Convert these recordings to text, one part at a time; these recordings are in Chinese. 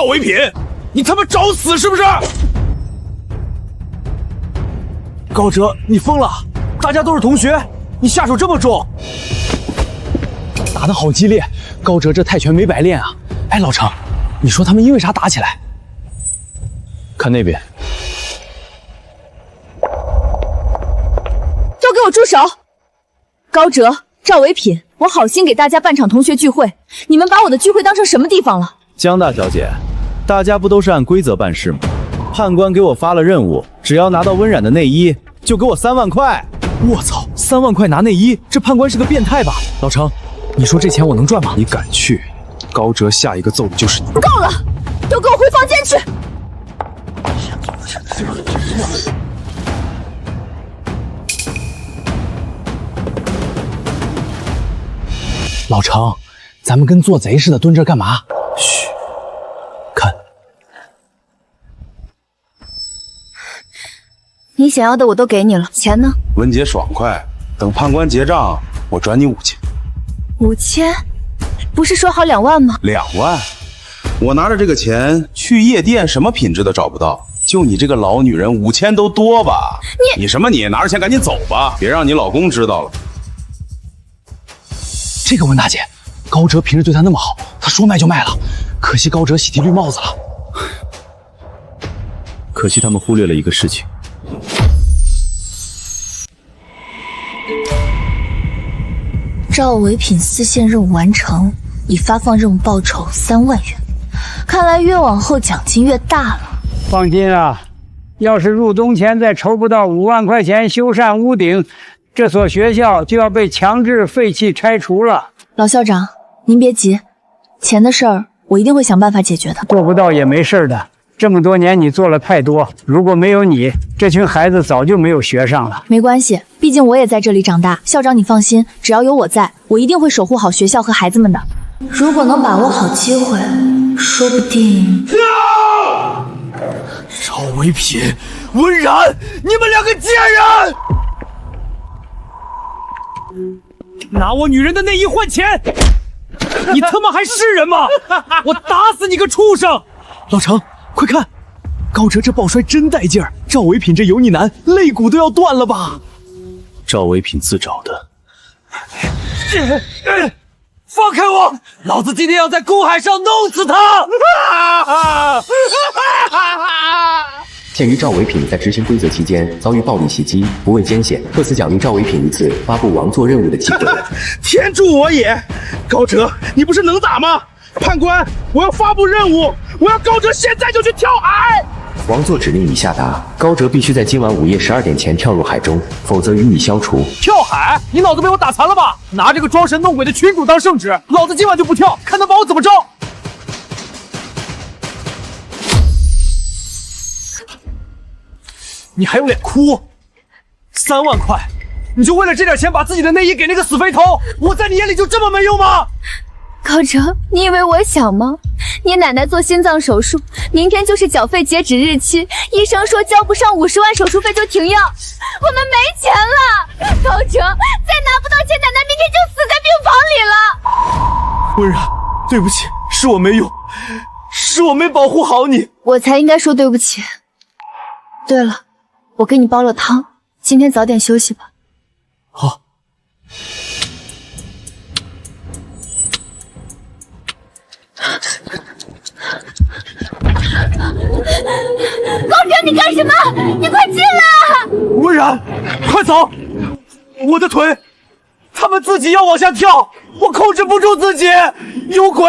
唯品，你他妈找死是不是？高哲，你疯了！大家都是同学，你下手这么重，打得好激烈。高哲这泰拳没白练啊！哎，老程，你说他们因为啥打起来？看那边，都给我住手！高哲、赵唯品，我好心给大家办场同学聚会，你们把我的聚会当成什么地方了？江大小姐，大家不都是按规则办事吗？判官给我发了任务，只要拿到温冉的内衣，就给我3万块。我操，3万块拿内衣，这判官是个变态吧？老程，你说这钱我能赚吗？你敢去，高哲下一个揍的就是你。够了，都给我回房间去！老程，咱们跟做贼似的蹲这干嘛？嘘，看。你想要的我都给你了，钱呢？文姐爽快，等判官结账，我转你5000。5000？不是说好2万吗？2万？我拿着这个钱去夜店，什么品质都找不到。就你这个老女人，5000都多吧？你什么你？拿着钱赶紧走吧，别让你老公知道了。这个温大姐，高哲平时对她那么好，她说卖就卖了，可惜高哲喜提绿帽子了。可惜他们忽略了一个事情。赵唯品4线任务完成，已发放任务报酬3万元。看来越往后奖金越大了。放心啊，要是入冬前再筹不到5万块钱修缮屋顶，这所学校就要被强制废弃拆除了。老校长，您别急，钱的事儿我一定会想办法解决的。做不到也没事的，这么多年你做了太多，如果没有你，这群孩子早就没有学上了。没关系，毕竟我也在这里长大。校长你放心，只要有我在，我一定会守护好学校和孩子们的。如果能把握好机会，说不定……赵唯品、温冉，你们2个贱人！拿我女人的内衣换钱，你他妈还是人吗？我打死你个畜生！老程，快看，高哲这抱摔真带劲儿，赵唯品这油腻男肋骨都要断了吧？赵唯品自找的。放开我！老子今天要在公海上弄死他！鉴于赵唯品在执行规则期间遭遇暴力袭击，不畏艰险，特此奖励赵唯品一次发布王座任务的机会。天助我也！高哲，你不是能打吗？判官，我要发布任务，我要高哲现在就去跳海！王座指令已下达，高哲必须在今晚午夜12点前跳入海中，否则予以消除。跳海？你脑子被我打残了吧？拿这个装神弄鬼的群主当圣旨，老子今晚就不跳，看他把我怎么着！你还有脸哭？3万块，你就为了这点钱把自己的内衣给那个死肥头？我在你眼里就这么没用吗？高哲，你以为我想吗？你奶奶做心脏手术，明天就是缴费截止日期，医生说交不上50万手术费就停药，我们没钱了。高哲，再拿不到钱，奶奶明天就死在病房里了。温冉，对不起，是我没用，是我没保护好你。我才应该说对不起。对了，我给你煲了汤，今天早点休息吧。好。高哲，你干什么？你快进来！温冉，快走！我的腿，他们自己要往下跳，我控制不住自己。有鬼，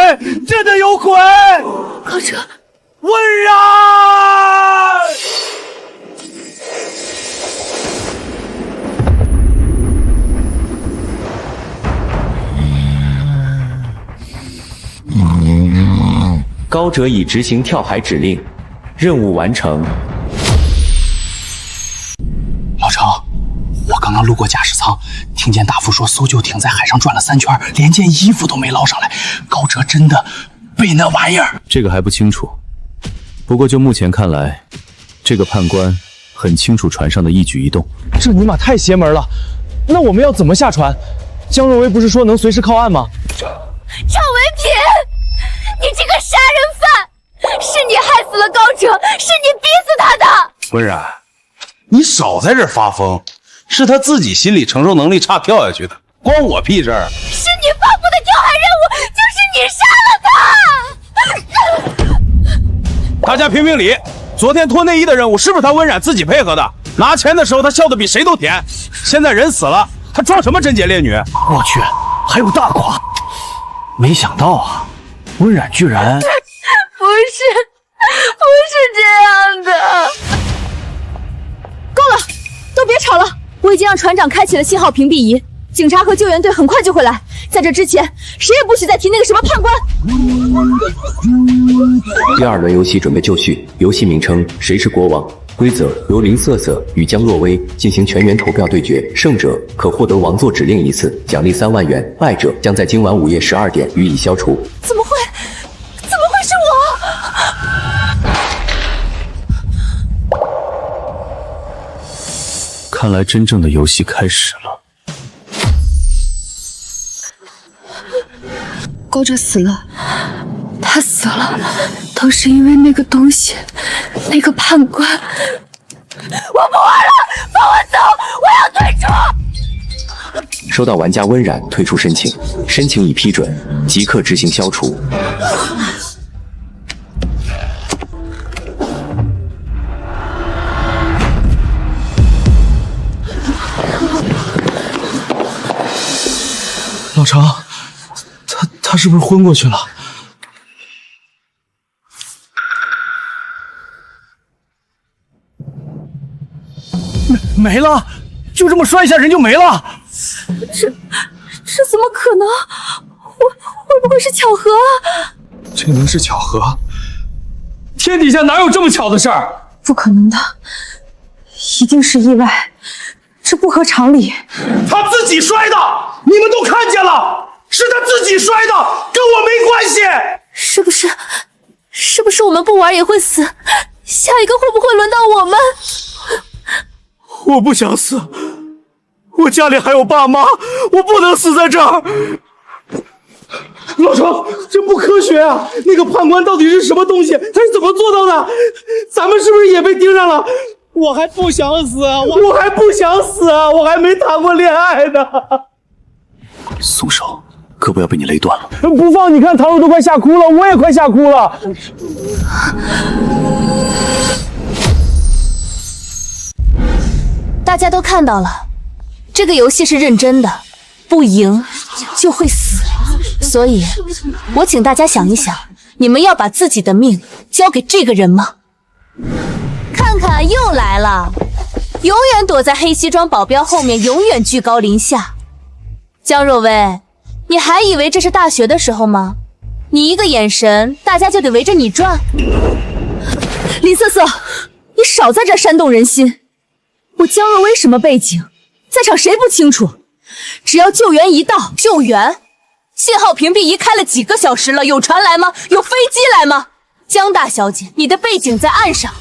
真的有鬼！高哲，温冉！高哲已执行跳海指令，任务完成。老程，我刚刚路过驾驶舱，听见大副说搜救艇在海上转了3圈，连件衣服都没捞上来。高哲真的被那玩意儿……这个还不清楚，不过就目前看来，这个判官很清楚船上的一举一动。这尼玛太邪门了！那我们要怎么下船？江若薇不是说能随时靠岸吗？赵唯品，你这个杀人犯！杀温冉，你少在这儿发疯，是他自己心理承受能力差跳下去的，关我屁事儿。是你发布的跳海任务，就是你杀了他！大家评评理，昨天脱内衣的任务是不是他温冉自己配合的？拿钱的时候他笑得比谁都甜，现在人死了，他装什么贞洁烈女？我去，还有大款！没想到啊，温冉居然……不是这样的。够了，都别吵了！我已经让船长开启了信号屏蔽仪，警察和救援队很快就会来。在这之前，谁也不许再提那个什么判官。第2轮游戏准备就绪，游戏名称：谁是国王？规则由林瑟瑟与江若薇进行全员投票对决，胜者可获得王座指令1次，奖励3万元，败者将在今晚午夜12点予以消除。怎么会是我？看来真正的游戏开始了。高哲死了，他死了，都是因为那个东西，那个判官。我不玩了，放我走，我要退出。收到玩家温冉退出申请，申请已批准，即刻执行消除。老程，他是不是昏过去了？没了，就这么摔一下人就没了。这怎么可能？会不会是巧合啊？这能是巧合？天底下哪有这么巧的事儿？不可能的，一定是意外，这不合常理。他自己摔的，你们都看见了，是他自己摔的，跟我没关系。是不是我们不玩也会死？下一个会不会轮到我们？我不想死，我家里还有爸妈，我不能死在这儿。老程，这不科学啊！那个判官到底是什么东西？他是怎么做到的？咱们是不是也被盯上了？我还不想死啊！我还不想死啊！我还没谈过恋爱呢。松手，胳膊要被你勒断了。不放，你看唐若都快吓哭了，我也快吓哭了。大家都看到了，这个游戏是认真的，不赢就会死。所以，我请大家想一想，你们要把自己的命交给这个人吗？看看又来了，永远躲在黑西装保镖后面，永远居高临下。江若薇，你还以为这是大学的时候吗？你一个眼神，大家就得围着你转。林瑟瑟，你少在这煽动人心。我江若薇什么背景，在场谁不清楚？只要救援一到，救援信号屏蔽仪开了几个小时了，有船来吗？有飞机来吗？江大小姐，你的背景在岸上，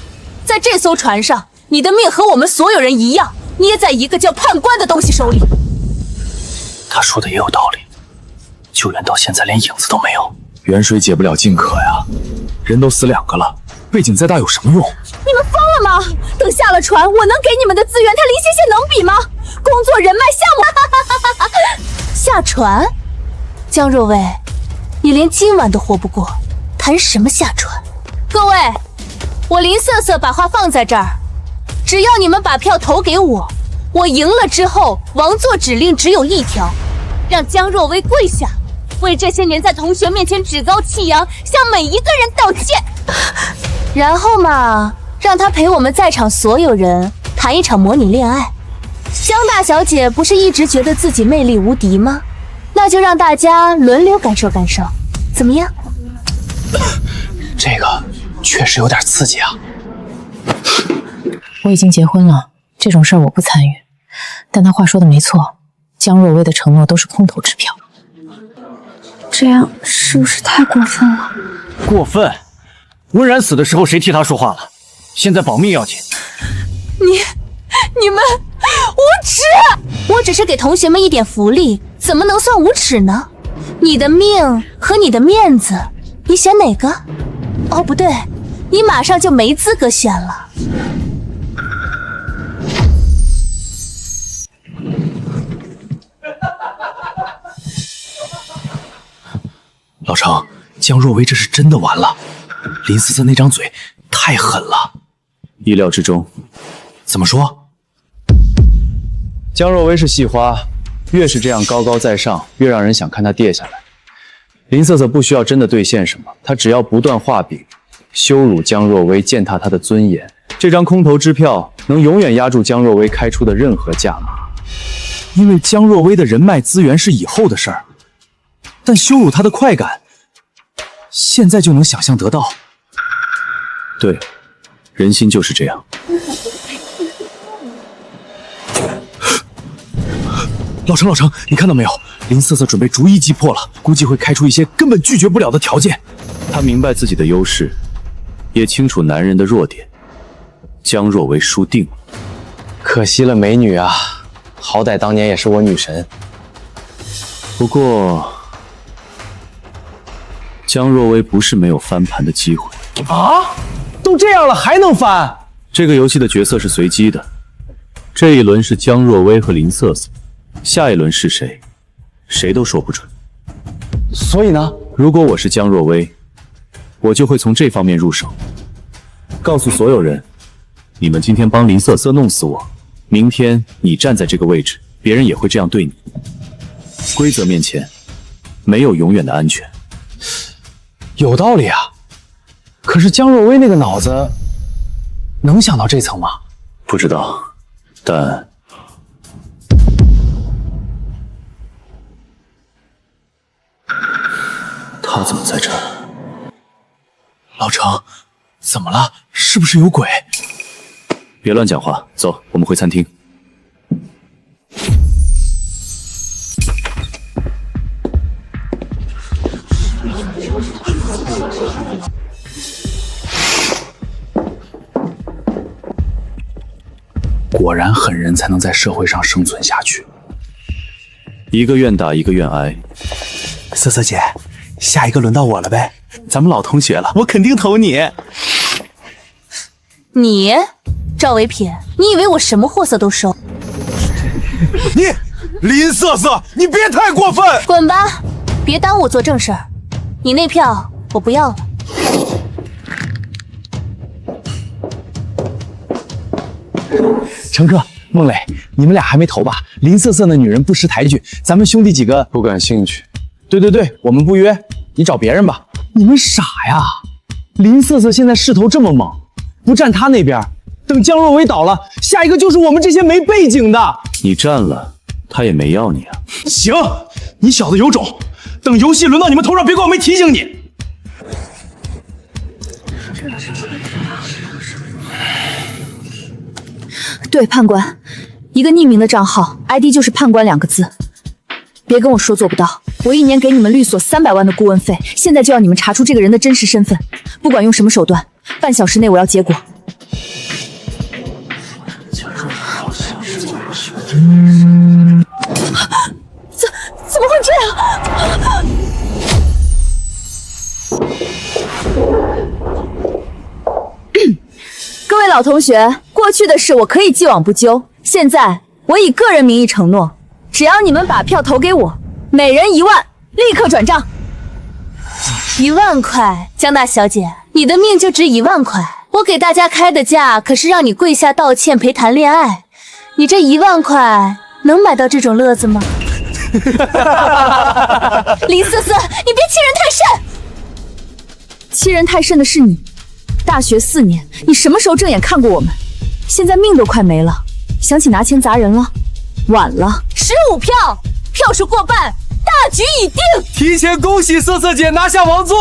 在这艘船上，你的命和我们所有人一样，捏在一个叫判官的东西手里。他说的也有道理，救援到现在连影子都没有，远水解不了近渴呀。人都死2个了，背景再大有什么用？你们疯了吗？等下了船，我能给你们的资源，他林仙仙能比吗？工作、人脉、项目，下船？江若薇，你连今晚都活不过，谈什么下船？各位，我林瑟瑟把话放在这儿，只要你们把票投给我，我赢了之后，王座指令只有一条，让江若薇跪下，为这些年在同学面前趾高气扬，向每一个人道歉。然后嘛，让他陪我们在场所有人谈一场模拟恋爱。江大小姐不是一直觉得自己魅力无敌吗？那就让大家轮流感受感受，怎么样？这个确实有点刺激啊。我已经结婚了，这种事儿我不参与。但他话说的没错，江若薇的承诺都是空头支票。这样是不是太过分了？过分？温冉死的时候谁替他说话了？现在保命要紧。你们无耻！我只是给同学们一点福利，怎么能算无耻呢？你的命和你的面子，你选哪个？哦，不对，你马上就没资格选了。程，江若薇这是真的完了。林瑟瑟那张嘴太狠了。意料之中。怎么说？江若薇是戏花，越是这样高高在上，越让人想看她跌下来。林瑟瑟不需要真的兑现什么，她只要不断画饼，羞辱江若薇，践踏她的尊严。这张空头支票能永远压住江若薇开出的任何价码。因为江若薇的人脉资源是以后的事儿，但羞辱她的快感，现在就能想象得到。对，人心就是这样。老程，你看到没有？林瑟瑟准备逐一击破了，估计会开出一些根本拒绝不了的条件。她明白自己的优势，也清楚男人的弱点。江若薇输定了。可惜了美女啊，好歹当年也是我女神。不过，江若薇不是没有翻盘的机会啊！都这样了还能翻？这个游戏的角色是随机的，这一轮是江若薇和林瑟瑟，下一轮是谁，谁都说不准。所以呢，如果我是江若薇，我就会从这方面入手，告诉所有人，你们今天帮林瑟瑟弄死我，明天你站在这个位置，别人也会这样对你。规则面前，没有永远的安全。有道理啊。可是江若薇那个脑子能想到这层吗？不知道，但他怎么在这儿？老程，怎么了？是不是有鬼？别乱讲话，走，我们回餐厅。果然狠人才能在社会上生存下去。一个愿打一个愿挨。瑟瑟姐，下一个轮到我了呗，咱们老同学了，我肯定投你。你，赵维品，你以为我什么货色都收？你，林瑟瑟，你别太过分！滚吧，别耽误我做正事儿。你那票我不要了。程哥、孟磊，你们俩还没投吧？林瑟瑟那女人不识抬举，咱们兄弟几个不感兴趣。对，我们不约，你找别人吧。你们傻呀！林瑟瑟现在势头这么猛，不站她那边，等江若薇倒了，下一个就是我们这些没背景的。你站了，他也没要你啊。行，你小子有种，等游戏轮到你们头上，别怪我没提醒你。对，判官，一个匿名的账号 ，ID 就是判官2个字。别跟我说做不到，我1年给你们律所300万的顾问费，现在就要你们查出这个人的真实身份，不管用什么手段，半小时内我要结果。怎么会这样？各位老同学，过去的事我可以既往不咎，现在我以个人名义承诺，只要你们把票投给我，每人1万，立刻转账。1万块，江大小姐，你的命就值1万块。我给大家开的价可是让你跪下道歉陪谈恋爱，你这1万块能买到这种乐子吗？林瑟瑟，你别欺人太甚！欺人太甚的是你。大学4年，你什么时候正眼看过我们？现在命都快没了，想起拿钱砸人了，晚了。15票，票数过半，大局已定。提前恭喜瑟瑟姐拿下王座。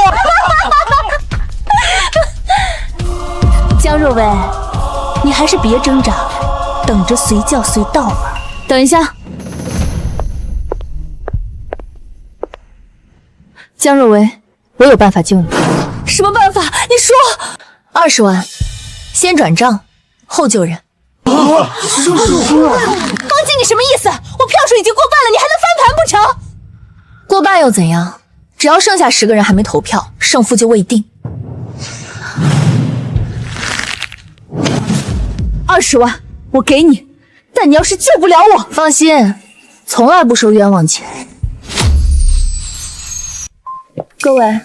江若薇，你还是别挣扎，等着随叫随到吧。等一下，江若薇，我有办法救你。什么办法？你说。20万，先转账，后救人。方姐，你什么意思？我票数已经过半了，你还能翻盘不成？过半又怎样？只要剩下10个人还没投票，胜负就未定。20万，我给你，但你要是救不了我，放心，从来不收冤枉钱。各位，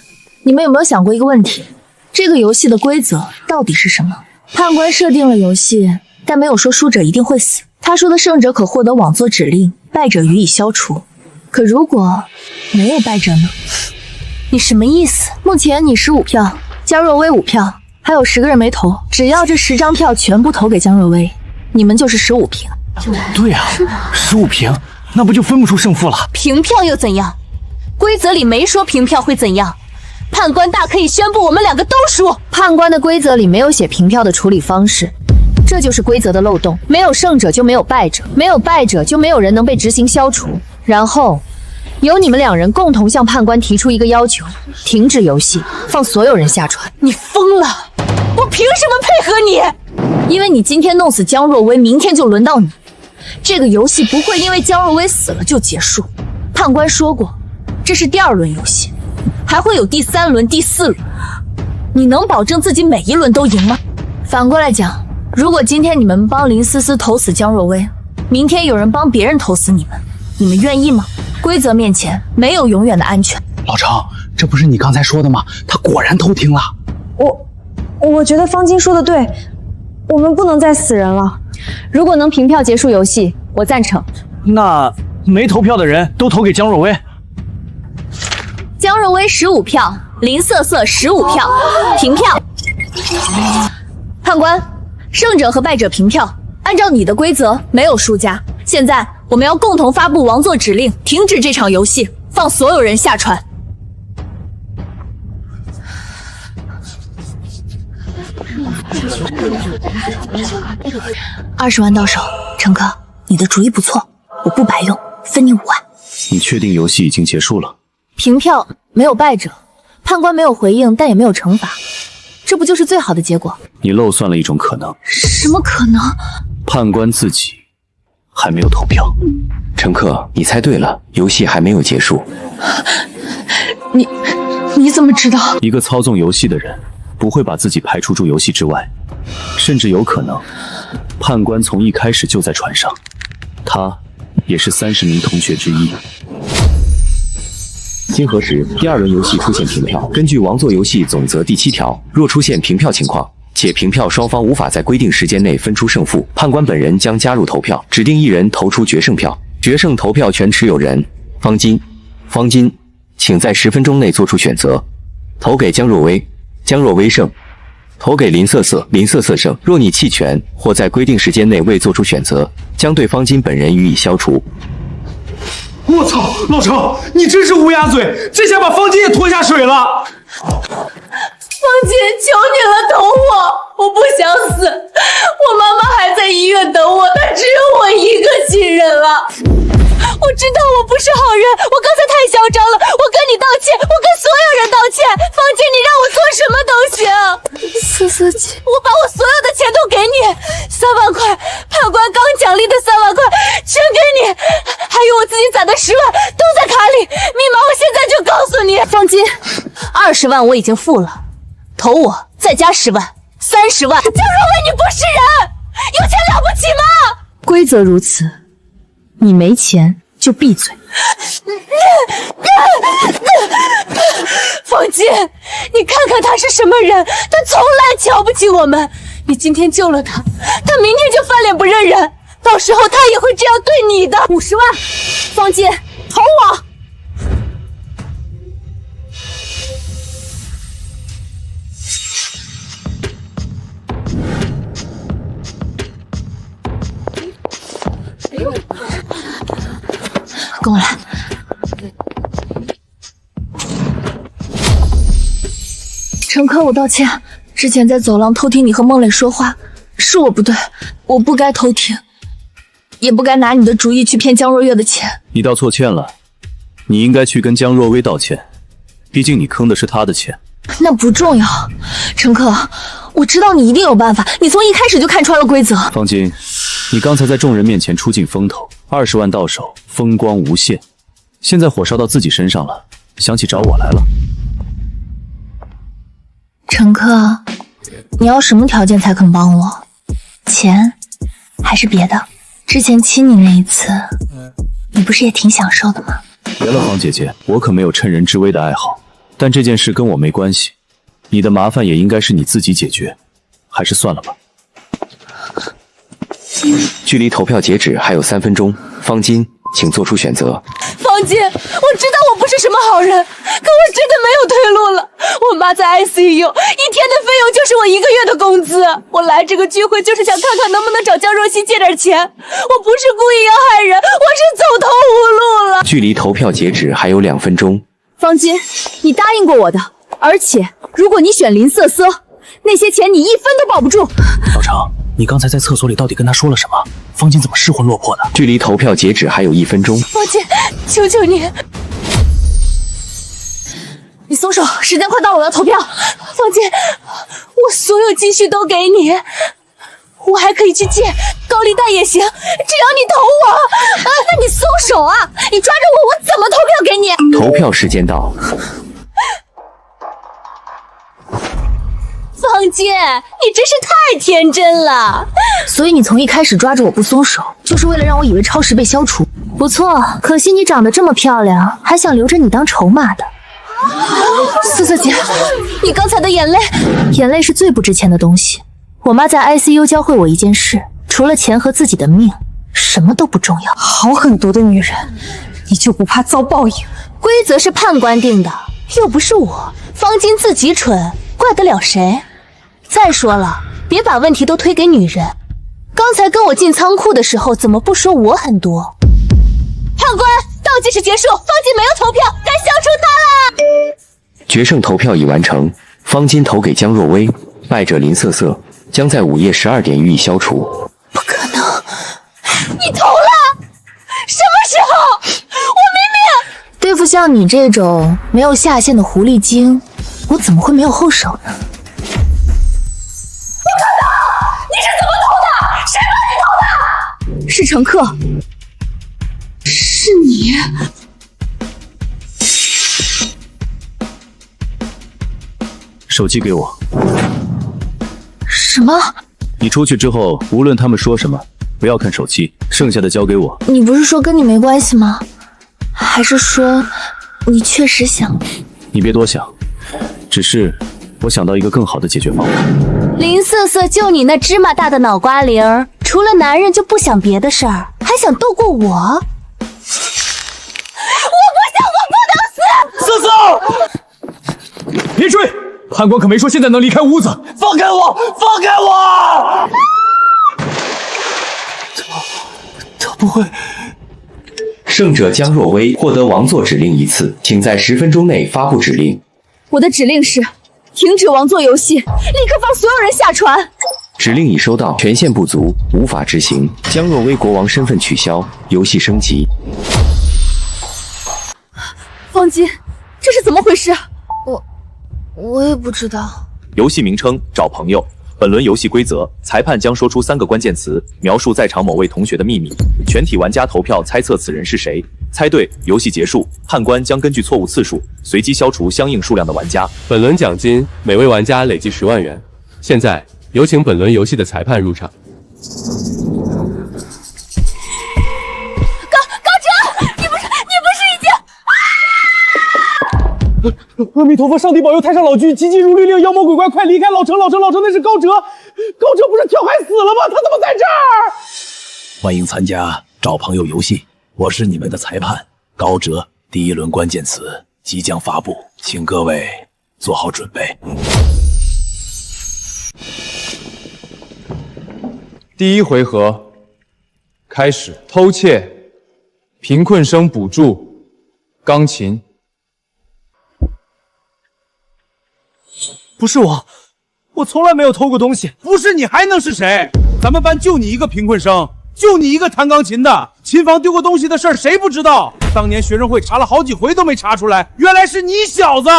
你们有没有想过一个问题？这个游戏的规则到底是什么？判官设定了游戏，但没有说输者一定会死。他说的胜者可获得网作指令，败者予以消除。可如果没有败者呢？你什么意思？目前你15票，江若薇5票，还有10个人没投。只要这10张票全部投给江若薇，你们就是15平。对啊，15平，那不就分不出胜负了？平票又怎样？规则里没说平票会怎样。判官大可以宣布我们2个都输。判官的规则里没有写平票的处理方式，这就是规则的漏洞。没有胜者就没有败者，没有败者就没有人能被执行消除。然后由你们2人共同向判官提出一个要求：停止游戏，放所有人下船。你疯了！我凭什么配合你？因为你今天弄死江若薇，明天就轮到你。这个游戏不会因为江若薇死了就结束。判官说过，这是第2轮游戏，还会有第3轮、第4轮。你能保证自己每一轮都赢吗？反过来讲，如果今天你们帮林思思投死江若薇，明天有人帮别人投死你们，你们愿意吗？规则面前没有永远的安全。老程，这不是你刚才说的吗？他果然偷听了。我觉得方巾说的对，我们不能再死人了。如果能凭票结束游戏，我赞成。那没投票的人都投给江若薇。江若薇15票，林瑟瑟15票，平票。判官，胜者和败者平票。按照你的规则，没有输家。现在我们要共同发布王座指令，停止这场游戏，放所有人下船。20万到手，陈哥，你的主意不错，我不白用，分你5万。你确定游戏已经结束了？平票没有败者，判官没有回应，但也没有惩罚，这不就是最好的结果？你漏算了一种可能。什么可能？判官自己还没有投票。陈克，你猜对了，游戏还没有结束。你怎么知道？一个操纵游戏的人不会把自己排除出游戏之外，甚至有可能判官从一开始就在船上，他也是30名同学之一。经核实，第2轮游戏出现平票，根据王座游戏总则第7条，若出现平票情况，且平票双方无法在规定时间内分出胜负，判官本人将加入投票，指定1人投出决胜票。决胜投票权持有人方巾，请在10分钟内做出选择：投给江若薇，江若薇胜；投给林瑟瑟，林瑟瑟胜。若你弃权或在规定时间内未做出选择，将对方巾本人予以消除。我操，老程，你真是乌鸦嘴，这下把方巾也拖下水了。方巾，求你了，等我不想死，我妈妈还在医院等我，她只有我一个亲人了。我知道我不是好人，我刚才太嚣张了，我跟你道歉，我跟所有人道歉。方巾，你让我做什么都行。思思姐，我把我所有的钱都给你，3万块，判官刚奖励的3万块全给你，还有我自己攒的10万都在卡里，密码我现在就告诉你。方巾，20万我已经付了，投我再加10万，30万。江若薇，你不是人，有钱了不起吗？规则如此，你没钱就闭嘴。方巾，你看看他是什么人，他从来瞧不起我们。你今天救了他，他明天就翻脸不认人，到时候他也会这样对你的。50万，方巾，投我。跟我来。陈科，我道歉，之前在走廊偷听你和孟磊说话，是我不对，我不该偷听，也不该拿你的主意去骗江若月的钱。你道错歉了，你应该去跟江若薇道歉，毕竟你坑的是她的钱。那不重要，陈科，我知道你一定有办法，你从一开始就看穿了规则。方巾，你刚才在众人面前出尽风头，20万到手，风光无限，现在火烧到自己身上了，想起找我来了。陈科，你要什么条件才肯帮我？钱，还是别的？之前亲你那一次，你不是也挺享受的吗？别了，方姐姐，我可没有趁人之危的爱好。但这件事跟我没关系，你的麻烦也应该是你自己解决，还是算了吧。距离投票截止还有3分钟，方巾，请做出选择。方巾，我知道我不是什么好人，可我真的没有退路了。我妈在 ICU， 一天的费用就是我1个月的工资。我来这个聚会就是想看看能不能找江若曦借点钱。我不是故意要害人，我是走投无路了。距离投票截止还有2分钟。方巾，你答应过我的，而且如果你选林瑟瑟，那些钱你1分都保不住。老程，你刚才在厕所里到底跟他说了什么？方巾怎么失魂落魄的？距离投票截止还有1分钟。方巾，求求你，你松手，时间快到了，我要投票。方巾，我所有积蓄都给你，我还可以去借高利贷也行，只要你投我。那你松手啊！你抓着我，我怎么投票给你？投票时间到。方巾，你真是太天真了。所以你从一开始抓着我不松手，就是为了让我以为超时被消除。不错，可惜你长得这么漂亮，还想留着你当筹码的。瑟瑟姐，你刚才的眼泪，眼泪是最不值钱的东西。我妈在 ICU 教会我一件事，除了钱和自己的命，什么都不重要。好狠毒的女人，你就不怕遭报应？规则是判官定的，又不是我。方巾自己蠢，怪得了谁？再说了，别把问题都推给女人。刚才跟我进仓库的时候，怎么不说我很多？判官，倒计时结束，方巾没有投票，该消除她了。决胜投票已完成，方巾投给江若薇，败者林瑟瑟将在午夜12点予以消除。不可能，你投了？什么时候？我明明……对付像你这种没有下限的狐狸精，我怎么会没有后手呢？不可能！你是怎么投的？谁让你投的？是乘客。是你。手机给我。什么？你出去之后，无论他们说什么，不要看手机，剩下的交给我。你不是说跟你没关系吗？还是说你确实想？你别多想，只是我想到一个更好的解决方法。林瑟瑟，就你那芝麻大的脑瓜铃儿，除了男人就不想别的事儿，还想斗过我？我不想，我不能死！瑟瑟，别追！判官可没说现在能离开屋子。放开我！放开我！他不会。胜者江若薇获得王座指令1次，请在10分钟内发布指令。我的指令是停止王座游戏，立刻放所有人下船。指令已收到，权限不足，无法执行。江若薇国王身份取消，游戏升级。方巾，这是怎么回事？我也不知道。游戏名称：找朋友。本轮游戏规则：裁判将说出3个关键词，描述在场某位同学的秘密。全体玩家投票猜测此人是谁，猜对，游戏结束。判官将根据错误次数，随机消除相应数量的玩家。本轮奖金每位玩家累计10万元。现在有请本轮游戏的裁判入场。高哲，你不是已经……阿弥陀佛，上帝保佑太上老君吉吉如律令，妖魔鬼怪快离开老程！老程，那是高哲，高哲不是跳海死了吗？他怎么在这儿？欢迎参加找朋友游戏，我是你们的裁判高哲。第1轮关键词即将发布，请各位做好准备。第1回合开始，偷窃、贫困生补助、钢琴。不是我从来没有偷过东西。不是你还能是谁？咱们班就你一个贫困生，就你一个弹钢琴的，琴房丢过东西的事儿谁不知道？当年学生会查了好几回都没查出来，原来是你小子！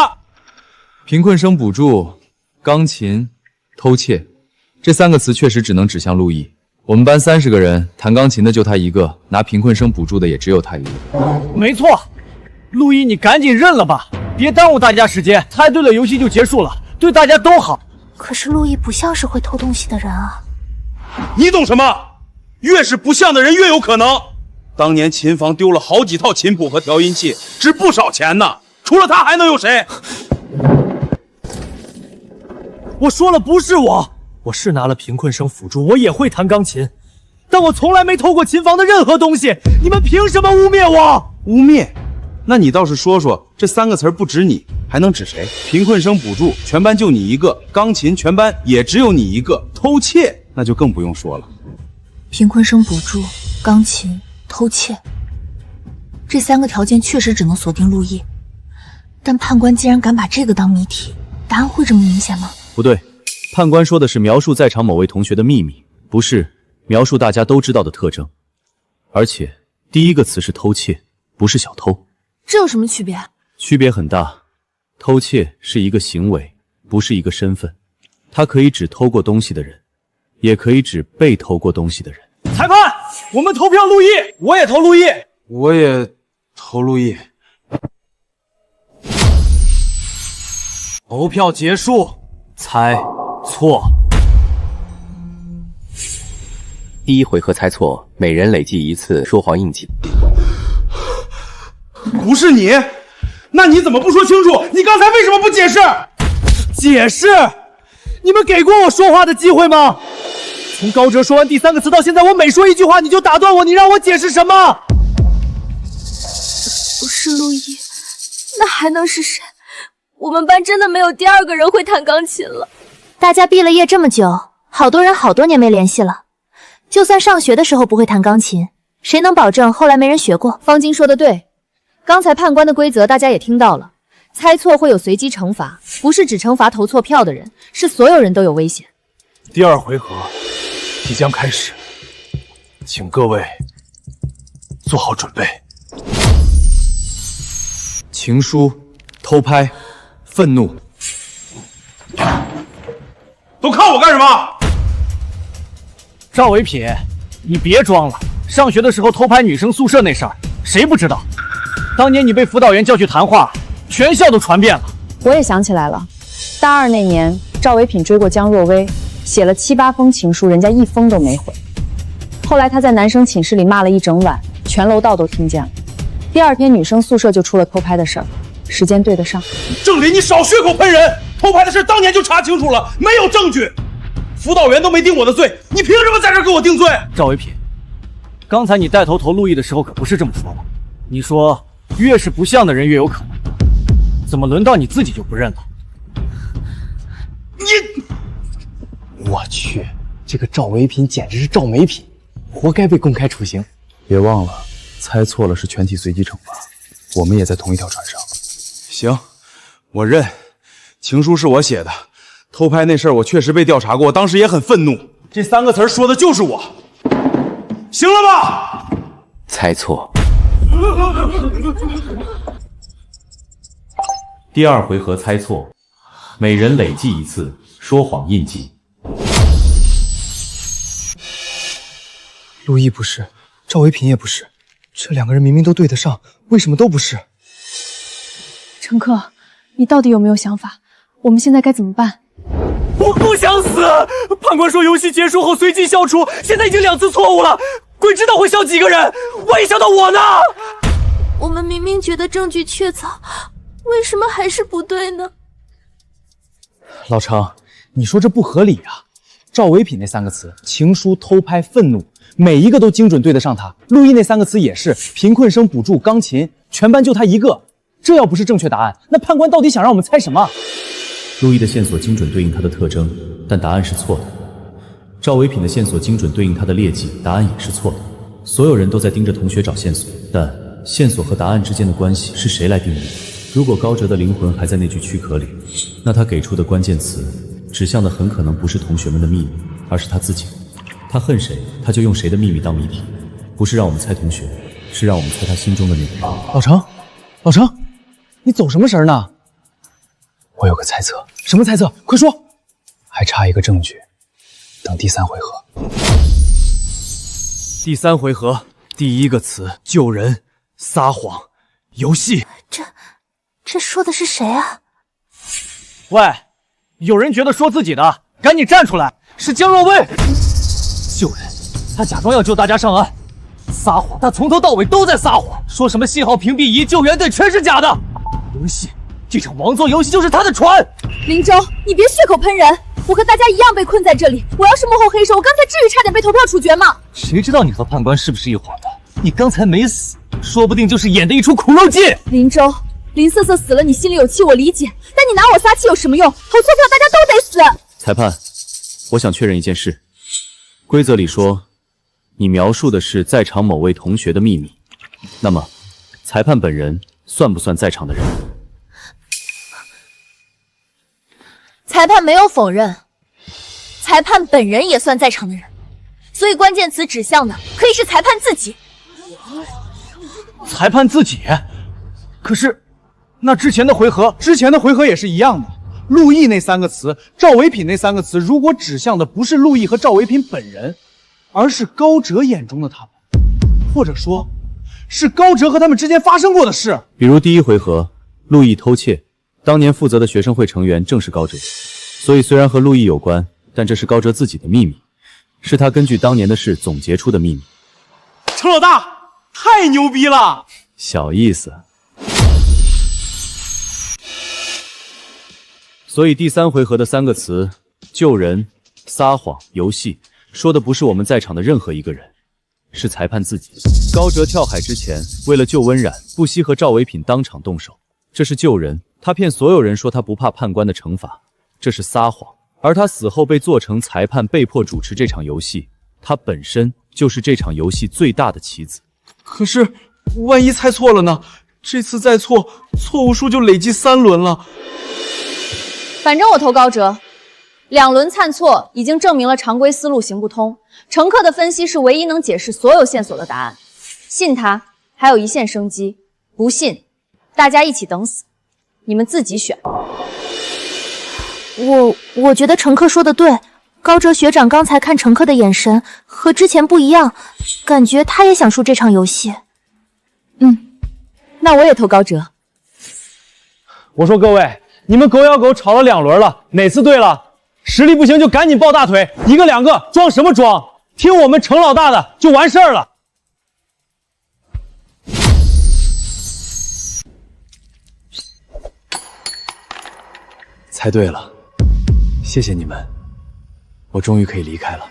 贫困生补助、钢琴、偷窃，这3个词确实只能指向陆毅。我们班30个人，弹钢琴的就他一个，拿贫困生补助的也只有他一个。没错，陆毅，你赶紧认了吧，别耽误大家时间。猜对了，游戏就结束了，对大家都好。可是陆毅不像是会偷东西的人啊。你懂什么？越是不像的人越有可能。当年琴房丢了好几套琴谱和调音器，值不少钱呢。除了他还能有谁？我说了不是我，我是拿了贫困生辅助，我也会弹钢琴，但我从来没偷过琴房的任何东西，你们凭什么污蔑我？污蔑？那你倒是说说，这3个词儿不指你，还能指谁？贫困生补助，全班就你一个；钢琴，全班也只有你一个；偷窃，那就更不用说了。贫困生补助、钢琴、偷窃，这3个条件确实只能锁定陆毅，但判官既然敢把这个当谜题，答案会这么明显吗？不对，判官说的是描述在场某位同学的秘密，不是描述大家都知道的特征。而且第一个词是偷窃，不是小偷。这有什么区别？区别很大，偷窃是一个行为，不是一个身份。它可以指偷过东西的人，也可以指被偷过东西的人。裁判，我们投票陆毅，我也投陆毅，我也投陆毅。投票结束，猜错。第1回合猜错，每人累计1次说谎印记。不是你，那你怎么不说清楚？你刚才为什么不解释？解释？你们给过我说话的机会吗？从高哲说完第3个词到现在，我每说一句话你就打断我，你让我解释什么？不是陆毅，那还能是谁？我们班真的没有第2个人会弹钢琴了。大家毕了业这么久，好多人好多年没联系了，就算上学的时候不会弹钢琴，谁能保证后来没人学过？方晶说的对，刚才判官的规则大家也听到了，猜错会有随机惩罚，不是只惩罚投错票的人，是所有人都有危险。第2回合即将开始，请各位做好准备。情书、偷拍、愤怒，都看我干什么？赵维品，你别装了，上学的时候偷拍女生宿舍那事儿，谁不知道？当年你被辅导员叫去谈话，全校都传遍了。我也想起来了，大2那年，赵维品追过江若薇，写了7、8封情书，人家1封都没回。后来他在男生寝室里骂了一整晚，全楼道都听见了。第2天女生宿舍就出了偷拍的事儿，时间对得上。郑林，你少血口喷人！偷拍的事当年就查清楚了，没有证据，辅导员都没定我的罪，你凭什么在这给我定罪？赵维品，刚才你带头投陆毅的时候可不是这么说的，你说越是不像的人越有可能，怎么轮到你自己就不认了？我去，这个赵维品简直是赵没品，活该被公开处刑。别忘了，猜错了是全体随机惩罚，我们也在同一条船上。行，我认，情书是我写的，偷拍那事儿我确实被调查过，我当时也很愤怒，这3个词说的就是我，行了吧？猜错。第2回合猜错，每人累计1次说谎印记。陆毅不是，赵维品也不是，这2个人明明都对得上，为什么都不是？陈克，你到底有没有想法？我们现在该怎么办？我不想死！判官说游戏结束后随机消除，现在已经2次错误了，鬼知道会消几个人，万一消到我呢？我们明明觉得证据确凿，为什么还是不对呢？老程，你说这不合理啊！赵维品那3个词，情书、偷拍、愤怒，每一个都精准对得上他。陆毅那3个词也是，贫困生补助、钢琴，全班就他一个。这要不是正确答案，那判官到底想让我们猜什么？陆毅的线索精准对应他的特征，但答案是错的。赵维品的线索精准对应他的劣迹，答案也是错的。所有人都在盯着同学找线索，但线索和答案之间的关系是谁来定义？如果高哲的灵魂还在那具躯壳里，那他给出的关键词指向的很可能不是同学们的秘密，而是他自己。他恨谁，他就用谁的秘密当谜题，不是让我们猜同学，是让我们猜他心中的那个人。老程，老程，你走什么神呢？我有个猜测。什么猜测？快说！还差一个证据，等第3回合。第3回合，第1个词救人、撒谎、游戏。这说的是谁啊？喂，有人觉得说自己的，赶紧站出来！是江若薇。救人，他假装要救大家上岸；撒谎，他从头到尾都在撒谎，说什么信号屏蔽仪、救援队全是假的。游戏，这场王座游戏就是他的船。林州，你别血口喷人，我和大家一样被困在这里。我要是幕后黑手，我刚才至于差点被投票处决吗？谁知道你和判官是不是一伙的？你刚才没死，说不定就是演的一出苦肉计。林州，林瑟瑟死了，你心里有气，我理解。但你拿我撒气有什么用？投错票，大家都得死。裁判，我想确认一件事。规则里说，你描述的是在场某位同学的秘密，那么裁判本人算不算在场的人？裁判没有否认，裁判本人也算在场的人，所以关键词指向的可以是裁判自己。裁判自己？可是，那之前的回合也是一样的。陆毅那3个词，赵维品那3个词，如果指向的不是陆毅和赵维品本人，而是高哲眼中的他们，或者说，是高哲和他们之间发生过的事。比如第1回合，陆毅偷窃，当年负责的学生会成员正是高哲，所以虽然和陆毅有关，但这是高哲自己的秘密，是他根据当年的事总结出的秘密。程老大，太牛逼了！小意思。所以第3回合的3个词救人、撒谎、游戏，说的不是我们在场的任何一个人，是裁判自己。高哲跳海之前，为了救温冉，不惜和赵维品当场动手，这是救人；他骗所有人说他不怕判官的惩罚，这是撒谎；而他死后被做成裁判，被迫主持这场游戏，他本身就是这场游戏最大的棋子。可是，万一猜错了呢？这次再错，错误数就累计3轮了。反正我投高哲，2轮参错已经证明了常规思路行不通。乘客的分析是唯一能解释所有线索的答案，信他还有一线生机，不信大家一起等死，你们自己选。我觉得乘客说的对，高哲学长刚才看乘客的眼神和之前不一样，感觉他也想输这场游戏。那我也投高哲。我说各位，你们狗咬狗吵了2轮了，哪次对了？实力不行就赶紧抱大腿，1个2个装什么装？听我们程老大的就完事儿了。猜对了，谢谢你们，我终于可以离开了。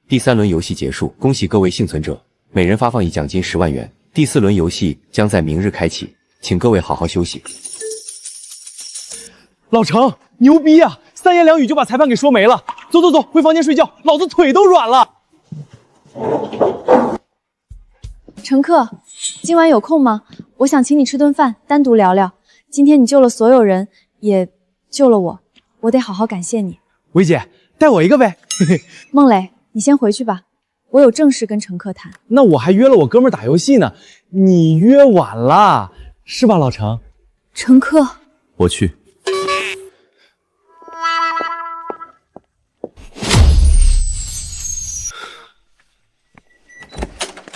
第3轮游戏结束，恭喜各位幸存者，每人发放一奖金10万元。第4轮游戏将在明日开启，请各位好好休息。老程，牛逼啊！3言2语就把裁判给说没了。走走走，回房间睡觉，老子腿都软了。乘客，今晚有空吗？我想请你吃顿饭，单独聊聊。今天你救了所有人，也救了我，我得好好感谢你。维姐，带我一个呗。孟磊，你先回去吧，我有正事跟乘客谈。那我还约了我哥们打游戏呢，你约晚了，是吧，老程？乘客，我去。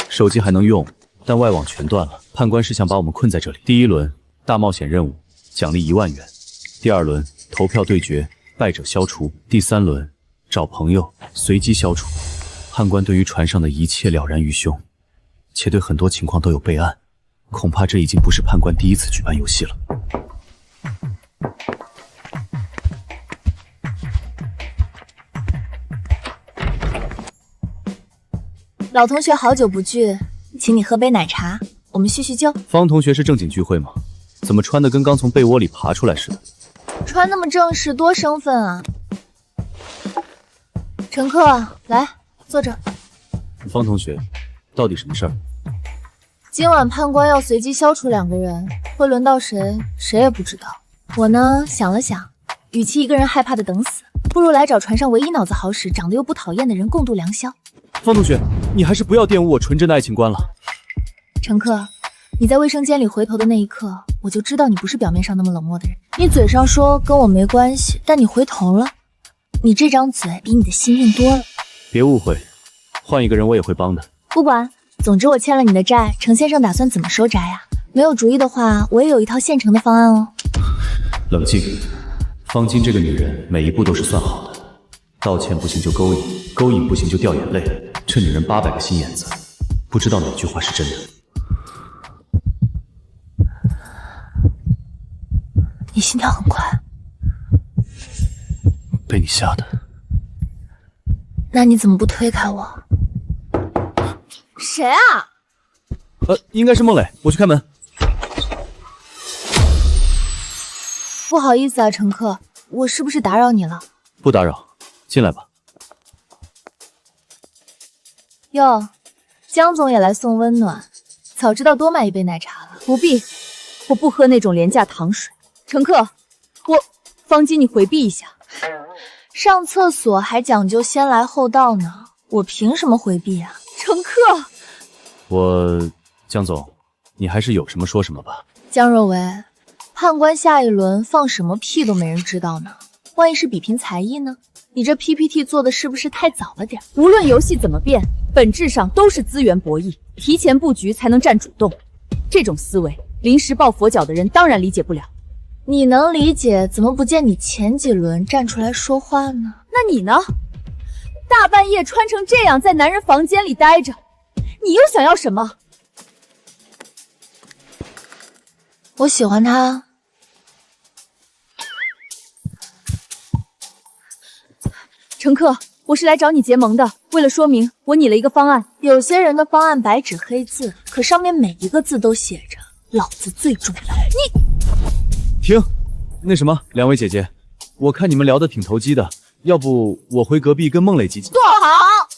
手机还能用，但外网全断了。判官是想把我们困在这里。第1轮大冒险任务，奖励1万元；第2轮投票对决，败者消除；第3轮找朋友，随机消除。判官对于船上的一切了然于胸，且对很多情况都有备案，恐怕这已经不是判官第1次举办游戏了。老同学好久不聚，请你喝杯奶茶，我们叙叙旧。方同学是正经聚会吗？怎么穿的跟刚从被窝里爬出来似的？穿那么正式，多生分啊！乘客，来坐着。方同学，到底什么事儿？今晚判官要随机消除2个人，会轮到谁，谁也不知道。我呢，想了想，与其一个人害怕的等死，不如来找船上唯一脑子好使、长得又不讨厌的人共度良宵。方同学，你还是不要玷污我纯真的爱情观了。乘客，你在卫生间里回头的那一刻，我就知道你不是表面上那么冷漠的人。你嘴上说跟我没关系，但你回头了，你这张嘴比你的心硬多了。别误会，换一个人我也会帮的。不管，总之我欠了你的债，程先生打算怎么收债呀？没有主意的话，我也有一套现成的方案哦。冷静，方晶这个女人每一步都是算好的，道歉不行就勾引，勾引不行就掉眼泪，这女人800个心眼子，不知道哪句话是真的。你心跳很快，被你吓的。那你怎么不推开我？谁啊？应该是孟磊，我去开门。不好意思啊，乘客，我是不是打扰你了？不打扰，进来吧。哟，江总也来送温暖，早知道多买一杯奶茶了。不必，我不喝那种廉价糖水。乘客，方姬，你回避一下。上厕所还讲究先来后到呢，我凭什么回避啊？乘客，江总，你还是有什么说什么吧。江若薇，判官下一轮放什么屁都没人知道呢，万一是比拼才艺呢？你这 PPT 做的是不是太早了点？无论游戏怎么变，本质上都是资源博弈，提前布局才能占主动。这种思维，临时抱佛脚的人当然理解不了。你能理解，怎么不见你前几轮站出来说话呢？那你呢？大半夜穿成这样在男人房间里待着，你又想要什么？我喜欢他。乘客，我是来找你结盟的。为了说明，我拟了一个方案。有些人的方案白纸黑字，可上面每一个字都写着“老子最重要”。你停，那什么，两位姐姐，我看你们聊得挺投机的，要不我回隔壁跟孟磊挤挤。坐好。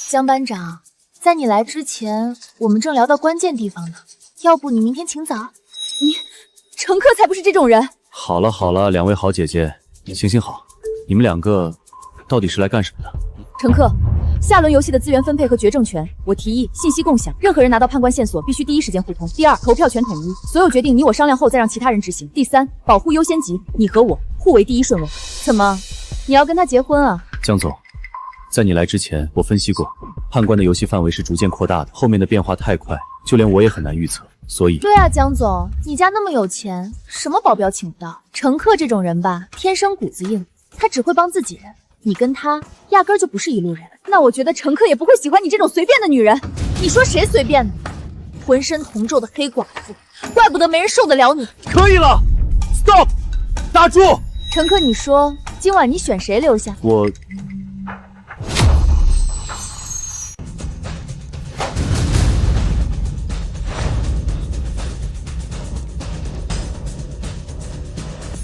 江班长，在你来之前，我们正聊到关键地方呢，要不你明天请早？乘客才不是这种人。好了好了，两位好姐姐，行好，你们两个到底是来干什么的？乘客，下轮游戏的资源分配和决政权，我提议信息共享，任何人拿到判官线索必须第一时间互通。第二，投票权统一，所有决定你我商量后再让其他人执行。第三，保护优先级，你和我互为第一顺位。怎么，你要跟他结婚啊？江总，在你来之前，我分析过，判官的游戏范围是逐渐扩大的，后面的变化太快，就连我也很难预测。所以，对啊，江总，你家那么有钱，什么保镖请不到？乘客这种人吧，天生骨子硬，他只会帮自己人。你跟他压根儿就不是一路人。那我觉得乘客也不会喜欢你这种随便的女人。你说谁随便呢？浑身铜皱的黑寡妇，怪不得没人受得了你。可以了 ，Stop， 打住！乘客，你说今晚你选谁留下？我。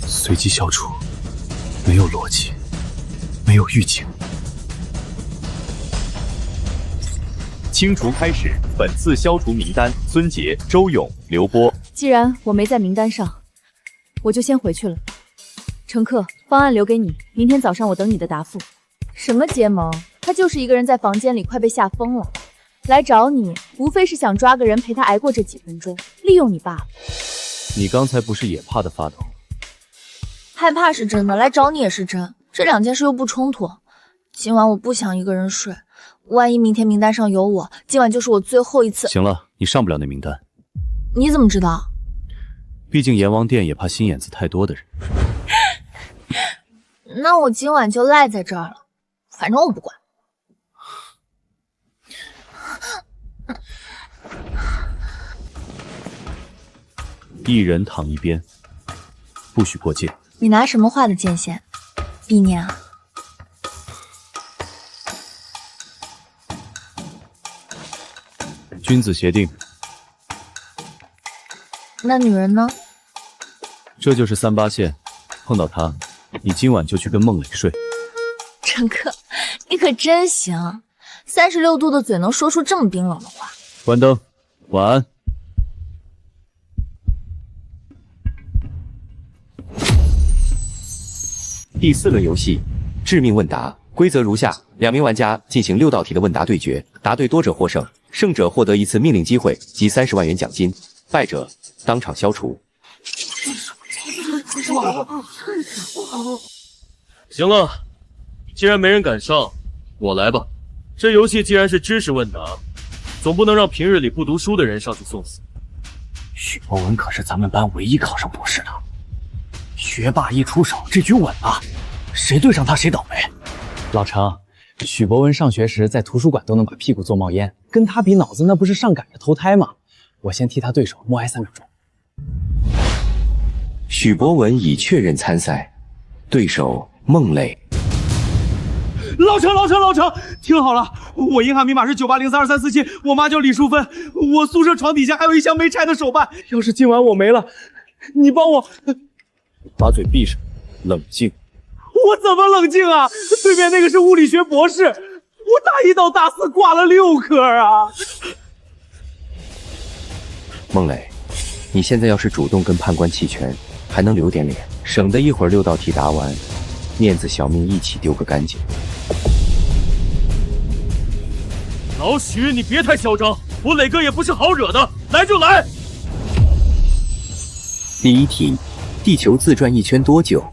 随机消除，没有逻辑，没有预警。清除开始，本次消除名单：孙杰、周勇、刘波。既然我没在名单上，我就先回去了。乘客，方案留给你，明天早上我等你的答复。什么结盟？他就是一个人在房间里快被吓疯了，来找你，无非是想抓个人陪他挨过这几分钟，利用你罢了。你刚才不是也怕得发抖？害怕是真的，来找你也是真，这两件事又不冲突。今晚我不想一个人睡，万一明天名单上有我，今晚就是我最后一次。行了，你上不了那名单。你怎么知道？毕竟阎王殿也怕心眼子太多的人。那我今晚就赖在这儿了，反正我不管。一人躺一边，不许过界。你拿什么画的界限？意念啊？君子协定。那女人呢？这就是38线，碰到她，你今晚就去跟孟磊睡。乘客，你可真行，36度的嘴能说出这么冰冷的话。关灯，晚安。第4轮游戏，致命问答，规则如下：2名玩家进行6道题的问答对决，答对多者获胜，胜者获得一次命令机会及30万元奖金，败者当场消除。行了，既然没人敢上，我来吧。这游戏既然是知识问答，总不能让平日里不读书的人上去送死。许博文可是咱们班唯一考上博士的，学霸一出手，这局稳了，谁对上他谁倒霉。老程，许博文上学时在图书馆都能把屁股坐冒烟，跟他比脑子那不是上赶着投胎吗？我先替他对手默哀3秒钟。许博文已确认参赛，对手孟磊。老程，听好了，我银行密码是98032347，我妈叫李淑芬，我宿舍床底下还有一箱没拆的手办，要是今晚我没了，你帮我。把嘴闭上，冷静。我怎么冷静啊？对面那个是物理学博士，我大一到大4挂了6科啊！孟磊，你现在要是主动跟判官弃权，还能留点脸，省得一会儿6道题答完，面子小命一起丢个干净。老许，你别太嚣张，我磊哥也不是好惹的，来就来。第一题，地球自转一圈多久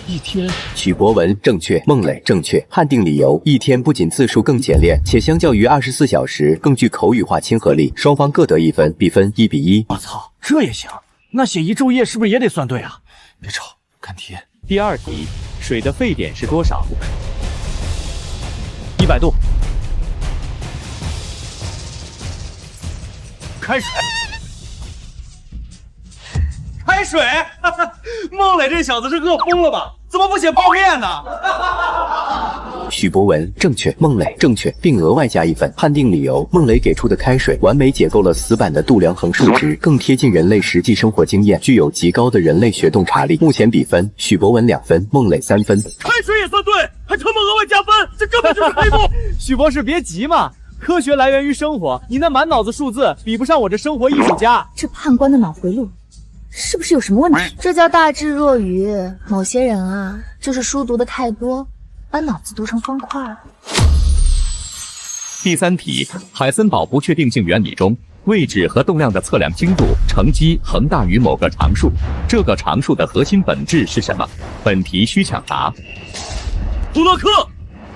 ？1天。许博文正确，孟磊正确。判定理由：一天不仅字数更简练，且相较于24小时更具口语化亲和力。双方各得1分，比分1比1。我操，这也行？那写1昼夜是不是也得算对啊？别吵，看题。第2题，水的沸点是多少？100度。开水。开水！孟磊这小子是饿疯了吧？怎么不写泡面呢？许博文正确，孟磊正确，并额外加1分。判定理由：孟磊给出的开水完美解构了死板的度量衡数值，更贴近人类实际生活经验，具有极高的人类学洞察力。目前比分：许博文2分，孟磊3分。开水也算对，还他妈额外加分，这根本就是黑幕！许博士别急嘛，科学来源于生活，你那满脑子数字比不上我这生活艺术家。这判官的脑回路是不是有什么问题？这叫大智若愚。某些人啊，就是书读的太多，把脑子读成方块了。第3题，海森堡不确定性原理中，位置和动量的测量精度乘积恒大于某个常数，这个常数的核心本质是什么？本题需抢答。普洛克，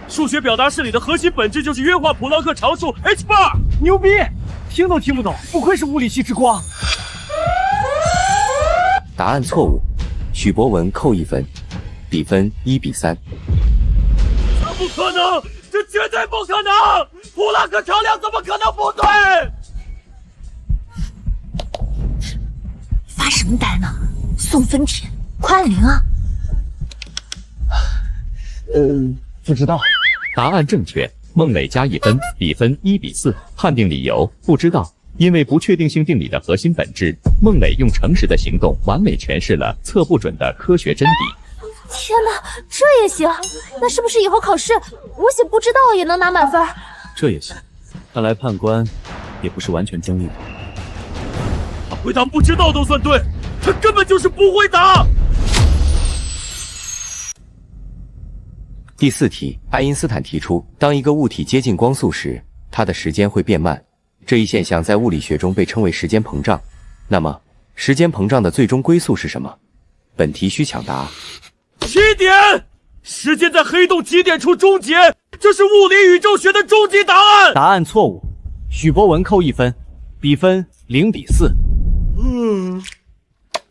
数学表达式里的核心本质就是约化普洛克常数 h bar。牛逼，听都听不懂，不愧是物理系之光。答案错误，许博文扣1分，比分1比3。这不可能，这绝对不可能！普洛克常量怎么可能不对？发什么呆呢？送分题，快按铃啊！不知道。答案正确，孟磊加1分，比分1比4。判定理由：不知道。因为不确定性定理的核心本质，孟磊用诚实的行动完美诠释了测不准的科学真谛。天哪，这也行？那是不是以后考试我写不知道也能拿满分？这也行，看来判官也不是完全中立的。他回答不知道都算对，他根本就是不会答。第4题，爱因斯坦提出，当一个物体接近光速时，它的时间会变慢。这一现象在物理学中被称为时间膨胀。那么，时间膨胀的最终归宿是什么？本题需抢答。起点，时间在黑洞极点处终结，这是物理宇宙学的终极答案。答案错误，许博文扣1分，比分0比4。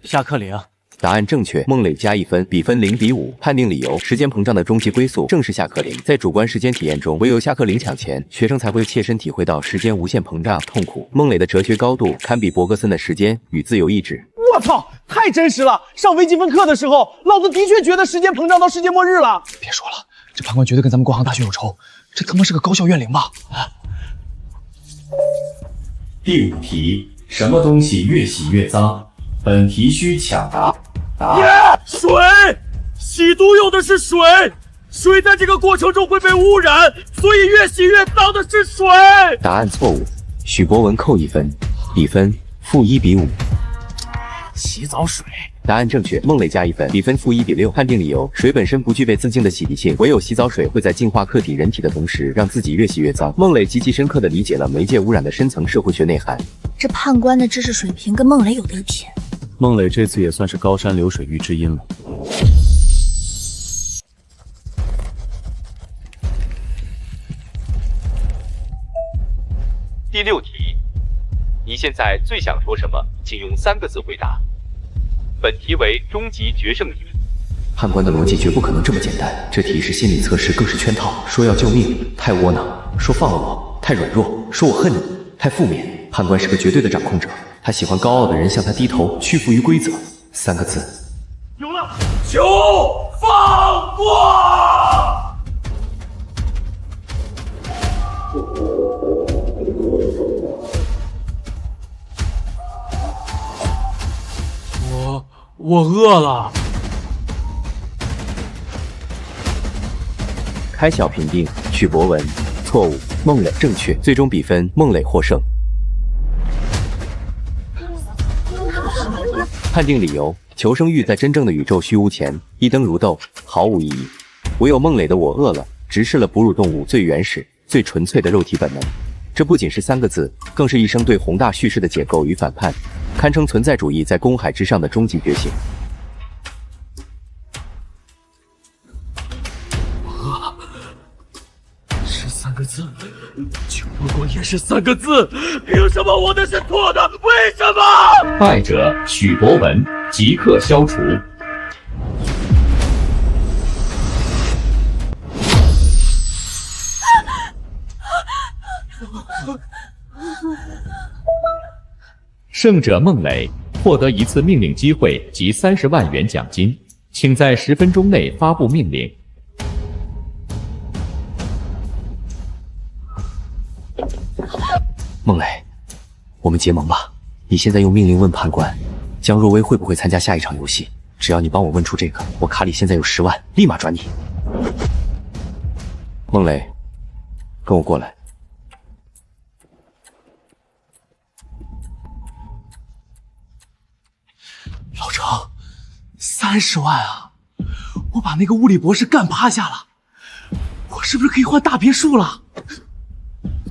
下课铃。答案正确，孟磊加1分，比分0比5。判定理由：时间膨胀的终极归宿正是下课铃。在主观时间体验中，唯有下课铃抢钱，学生才会切身体会到时间无限膨胀痛苦。孟磊的哲学高度堪比伯格森的时间与自由意志。我操，太真实了！上微积分课的时候，老子的确觉得时间膨胀到世界末日了。别说了，这判官绝对跟咱们国航大学有仇，这他妈是个高校怨灵吧？第5题，什么东西越洗越脏？本题需抢答。水，洗毒用的是水，水在这个过程中会被污染，所以越洗越脏的是水。答案错误，许博文扣1分，比分-1比5。洗澡水。答案正确，孟磊加1分，比分-1比6。判定理由：水本身不具备自净的洗涤性，唯有洗澡水会在净化客体人体的同时，让自己越洗越脏。孟磊极其深刻地理解了媒介污染的深层社会学内涵。这判官的知识水平跟孟磊有得比。孟磊这次也算是高山流水遇知音了。第6题，你现在最想说什么？请用3个字回答。本题为终极决胜题。判官的逻辑绝不可能这么简单，这题是心理测试，更是圈套，说要救命，太窝囊。说放了我太软弱，说我恨你太负面。判官是个绝对的掌控者，他喜欢高傲的人向他低头，屈服于规则。3个字。有了，求放过！我饿了。开小评定，曲博文错误，孟磊正确。最终比分孟磊获胜。判定理由：求生欲在真正的宇宙虚无前一灯如豆，毫无意义。唯有孟磊的我饿了，直视了哺乳动物最原始、最纯粹的肉体本能。这不仅是3个字，更是一生对宏大叙事的解构与反叛，堪称存在主义在公海之上的终极觉醒。是3个字，求不过也是3个字，凭什么我的是错的？为什么？败者许博文即刻消除。胜者孟磊获得1次命令机会及30万元奖金，请在10分钟内发布命令。孟磊，我们结盟吧。你现在用命令问判官，江若薇会不会参加下一场游戏？只要你帮我问出这个，我卡里现在有10万，立马转你。孟磊，跟我过来。老程，30万啊！我把那个物理博士干趴下了，我是不是可以换大别墅了？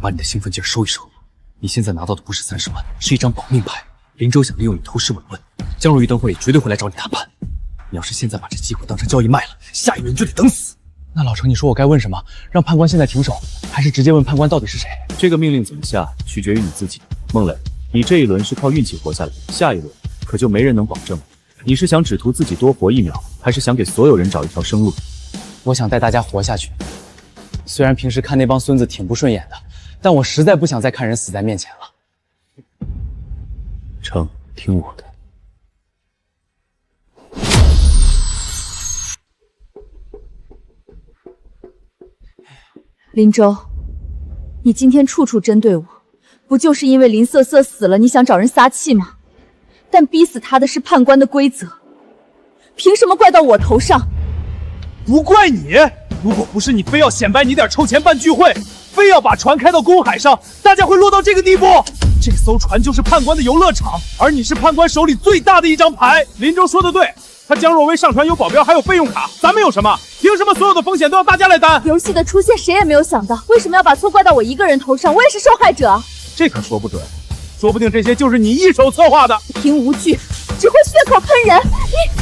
把你的兴奋劲收一收，你现在拿到的不是30万，是一张保命牌。林州想利用你偷师问问，江若玉等会绝对会来找你谈判。你要是现在把这机会当成交易卖了，下一轮就得等死。那老程，你说我该问什么？让判官现在停手，还是直接问判官到底是谁？这个命令怎么下，取决于你自己。孟磊，你这一轮是靠运气活下来，下一轮可就没人能保证了。你是想只图自己多活1秒，还是想给所有人找一条生路？我想带大家活下去。虽然平时看那帮孙子挺不顺眼的，但我实在不想再看人死在面前了。程，听我的。林州，你今天处处针对我，不就是因为林瑟瑟死了，你想找人撒气吗？但逼死他的是判官的规则，凭什么怪到我头上？不怪你，如果不是你非要显摆你点臭钱办聚会，非要把船开到公海上，大家会落到这个地步？这艘船就是判官的游乐场，而你是判官手里最大的一张牌。林州说的对，他江若薇上船有保镖，还有备用卡，咱们有什么？凭什么所有的风险都要大家来担？游戏的出现谁也没有想到，为什么要把错怪到我一个人头上？我也是受害者。这可说不准，说不定这些就是你一手策划的。一贫无据，只会血口喷人。你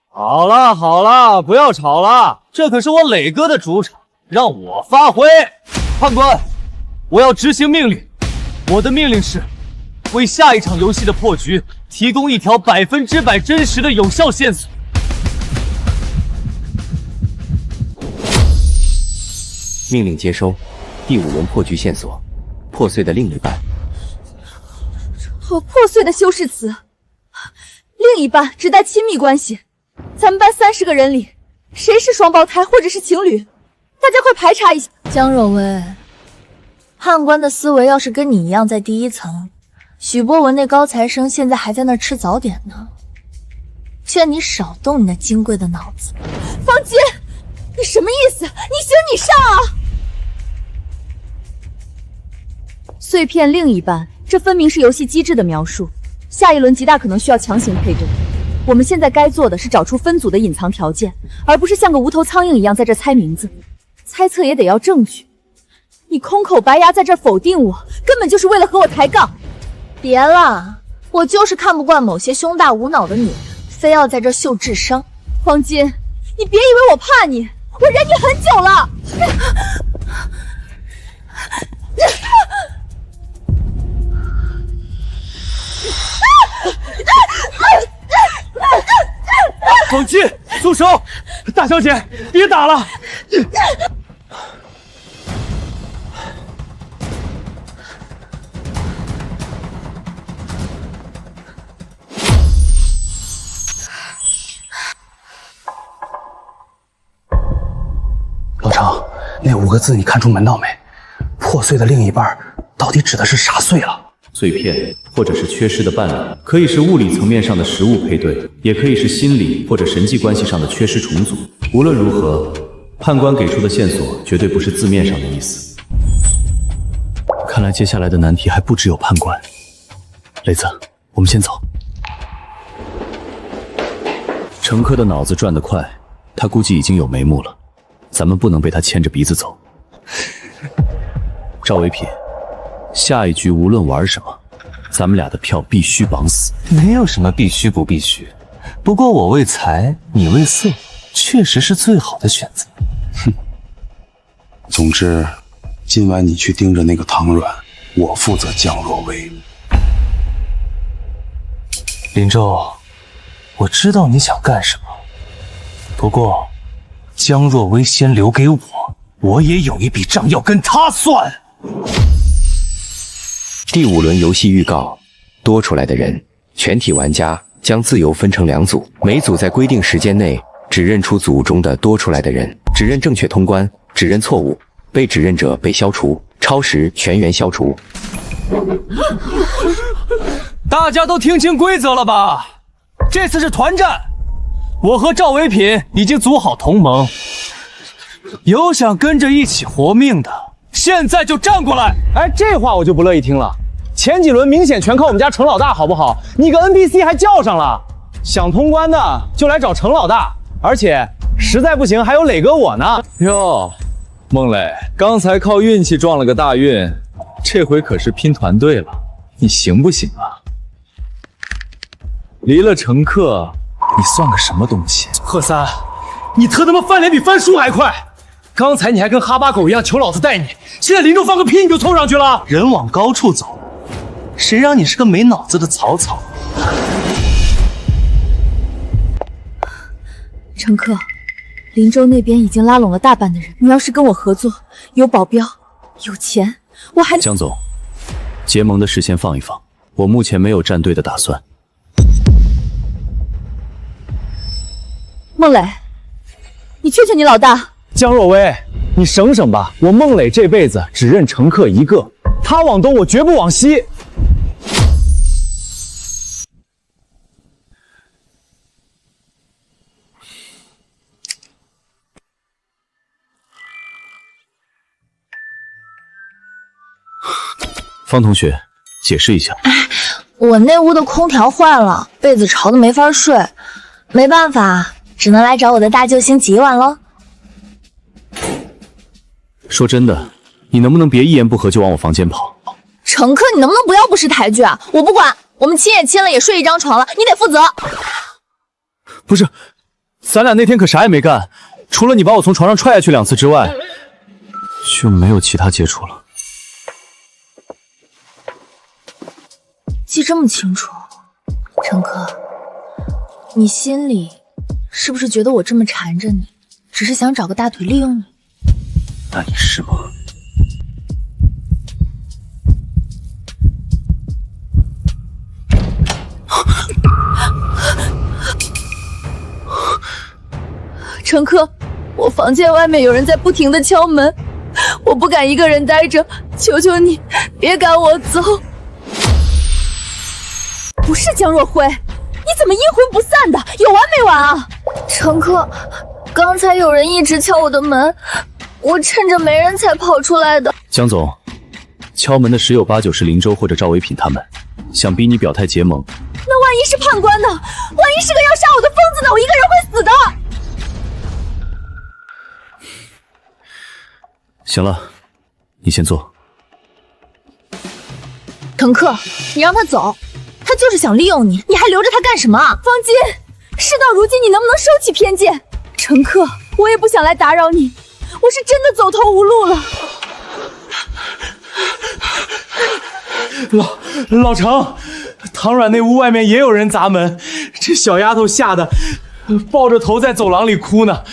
好了好了，不要吵了，这可是我磊哥的主场，让我发挥。判官，我要执行命令。我的命令是，为下一场游戏的破局提供一条100%真实的有效线索。命令接收。第5轮破局线索：破碎的另一半。破碎的修饰词，另一半指代亲密关系。咱们班30个人里，谁是双胞胎或者是情侣？大家快排查一下。江若薇，判官的思维要是跟你一样在第一层，许博文那高材生现在还在那吃早点呢。劝你少动你那金贵的脑子。方杰，你什么意思？你行你上啊！碎片另一半，这分明是游戏机制的描述。下一轮极大可能需要强行配对。我们现在该做的是找出分组的隐藏条件，而不是像个无头苍蝇一样在这猜名字。猜测也得要证据。你空口白牙在这否定我，根本就是为了和我抬杠。别了，我就是看不惯某些胸大无脑的女人，非要在这秀智商。黄金，你别以为我怕你，我忍你很久了。黄金，住手！大小姐，别打了！老程，那5个字你看出门道没？破碎的另一半到底指的是啥碎了？碎片或者是缺失的伴侣，可以是物理层面上的食物配对，也可以是心理或者神际关系上的缺失重组。无论如何，判官给出的线索绝对不是字面上的意思。看来接下来的难题还不只有判官。雷子，我们先走。程科的脑子转得快，他估计已经有眉目了，咱们不能被他牵着鼻子走。赵维品，下一局无论玩什么，咱们俩的票必须绑死。没有什么必须不必须，不过我为财，你为色，确实是最好的选择。哼。总之，今晚你去盯着那个唐软，我负责江若薇。林舟，我知道你想干什么，不过江若薇先留给我，我也有一笔账要跟他算。第5轮游戏预告：多出来的人，全体玩家将自由分成2组，每组在规定时间内指认出组中的多出来的人，指认正确通关，指认错误，被指认者被消除，超时全员消除。大家都听清规则了吧？这次是团战，我和赵维品已经组好同盟，有想跟着一起活命的，现在就站过来！哎，这话我就不乐意听了。前几轮明显全靠我们家程老大，好不好？你个 NPC 还叫上了，想通关的就来找程老大，而且实在不行还有磊哥我呢。哟，孟磊，刚才靠运气撞了个大运，这回可是拼团队了，你行不行啊？离了程克，你算个什么东西？贺三，你特他妈翻脸比翻书还快！刚才你还跟哈巴狗一样求老子带你，现在林州放个屁你就凑上去了。人往高处走，谁让你是个没脑子的草草？程克，林州那边已经拉拢了大半的人，你要是跟我合作，有保镖，有钱，我还……江总，结盟的事先放一放，我目前没有站队的打算。孟磊，你劝劝你老大。江若薇，你省省吧，我孟磊这辈子只认程克一个，他往东我绝不往西。方同学，解释一下。我那屋的空调坏了，被子潮得没法睡，没办法，只能来找我的大救星挤一晚喽。说真的，你能不能别一言不合就往我房间跑？程克，你能不能不要不识抬举啊？我不管，我们亲也亲了，也睡一张床了，你得负责。不是，咱俩那天可啥也没干，除了你把我从床上踹下去2次之外，就没有其他接触了。记这么清楚，程克，你心里是不是觉得我这么缠着你，只是想找个大腿利用你？那你是吗？程克，我房间外面有人在不停地敲门，我不敢一个人待着，求求你别赶我走。不是江若辉，你怎么阴魂不散的？有完没完啊？程克，刚才有人一直敲我的门，我趁着没人才跑出来的。江总，敲门的十有八九是林州或者赵维品他们，想逼你表态结盟。那万一是判官呢？万一是个要杀我的疯子呢？我一个人会死的。行了，你先坐。程克，你让他走，他就是想利用你，你还留着他干什么？方金，事到如今，你能不能收起偏见？程克，我也不想来打扰你，我是真的走投无路了。老程，唐软那屋外面也有人砸门，这小丫头吓得抱着头在走廊里哭呢。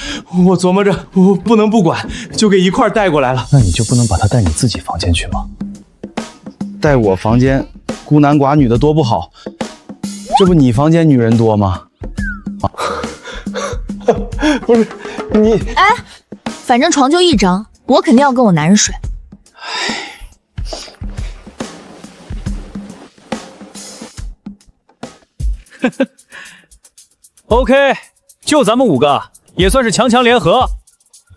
我琢磨着，我不能不管，就给一块带过来了。那你就不能把他带你自己房间去吗？带我房间，孤男寡女的多不好。这不你房间女人多吗？不是你，哎，反正床就一张，我肯定要跟我男人睡。OK， 就咱们5个，也算是强强联合。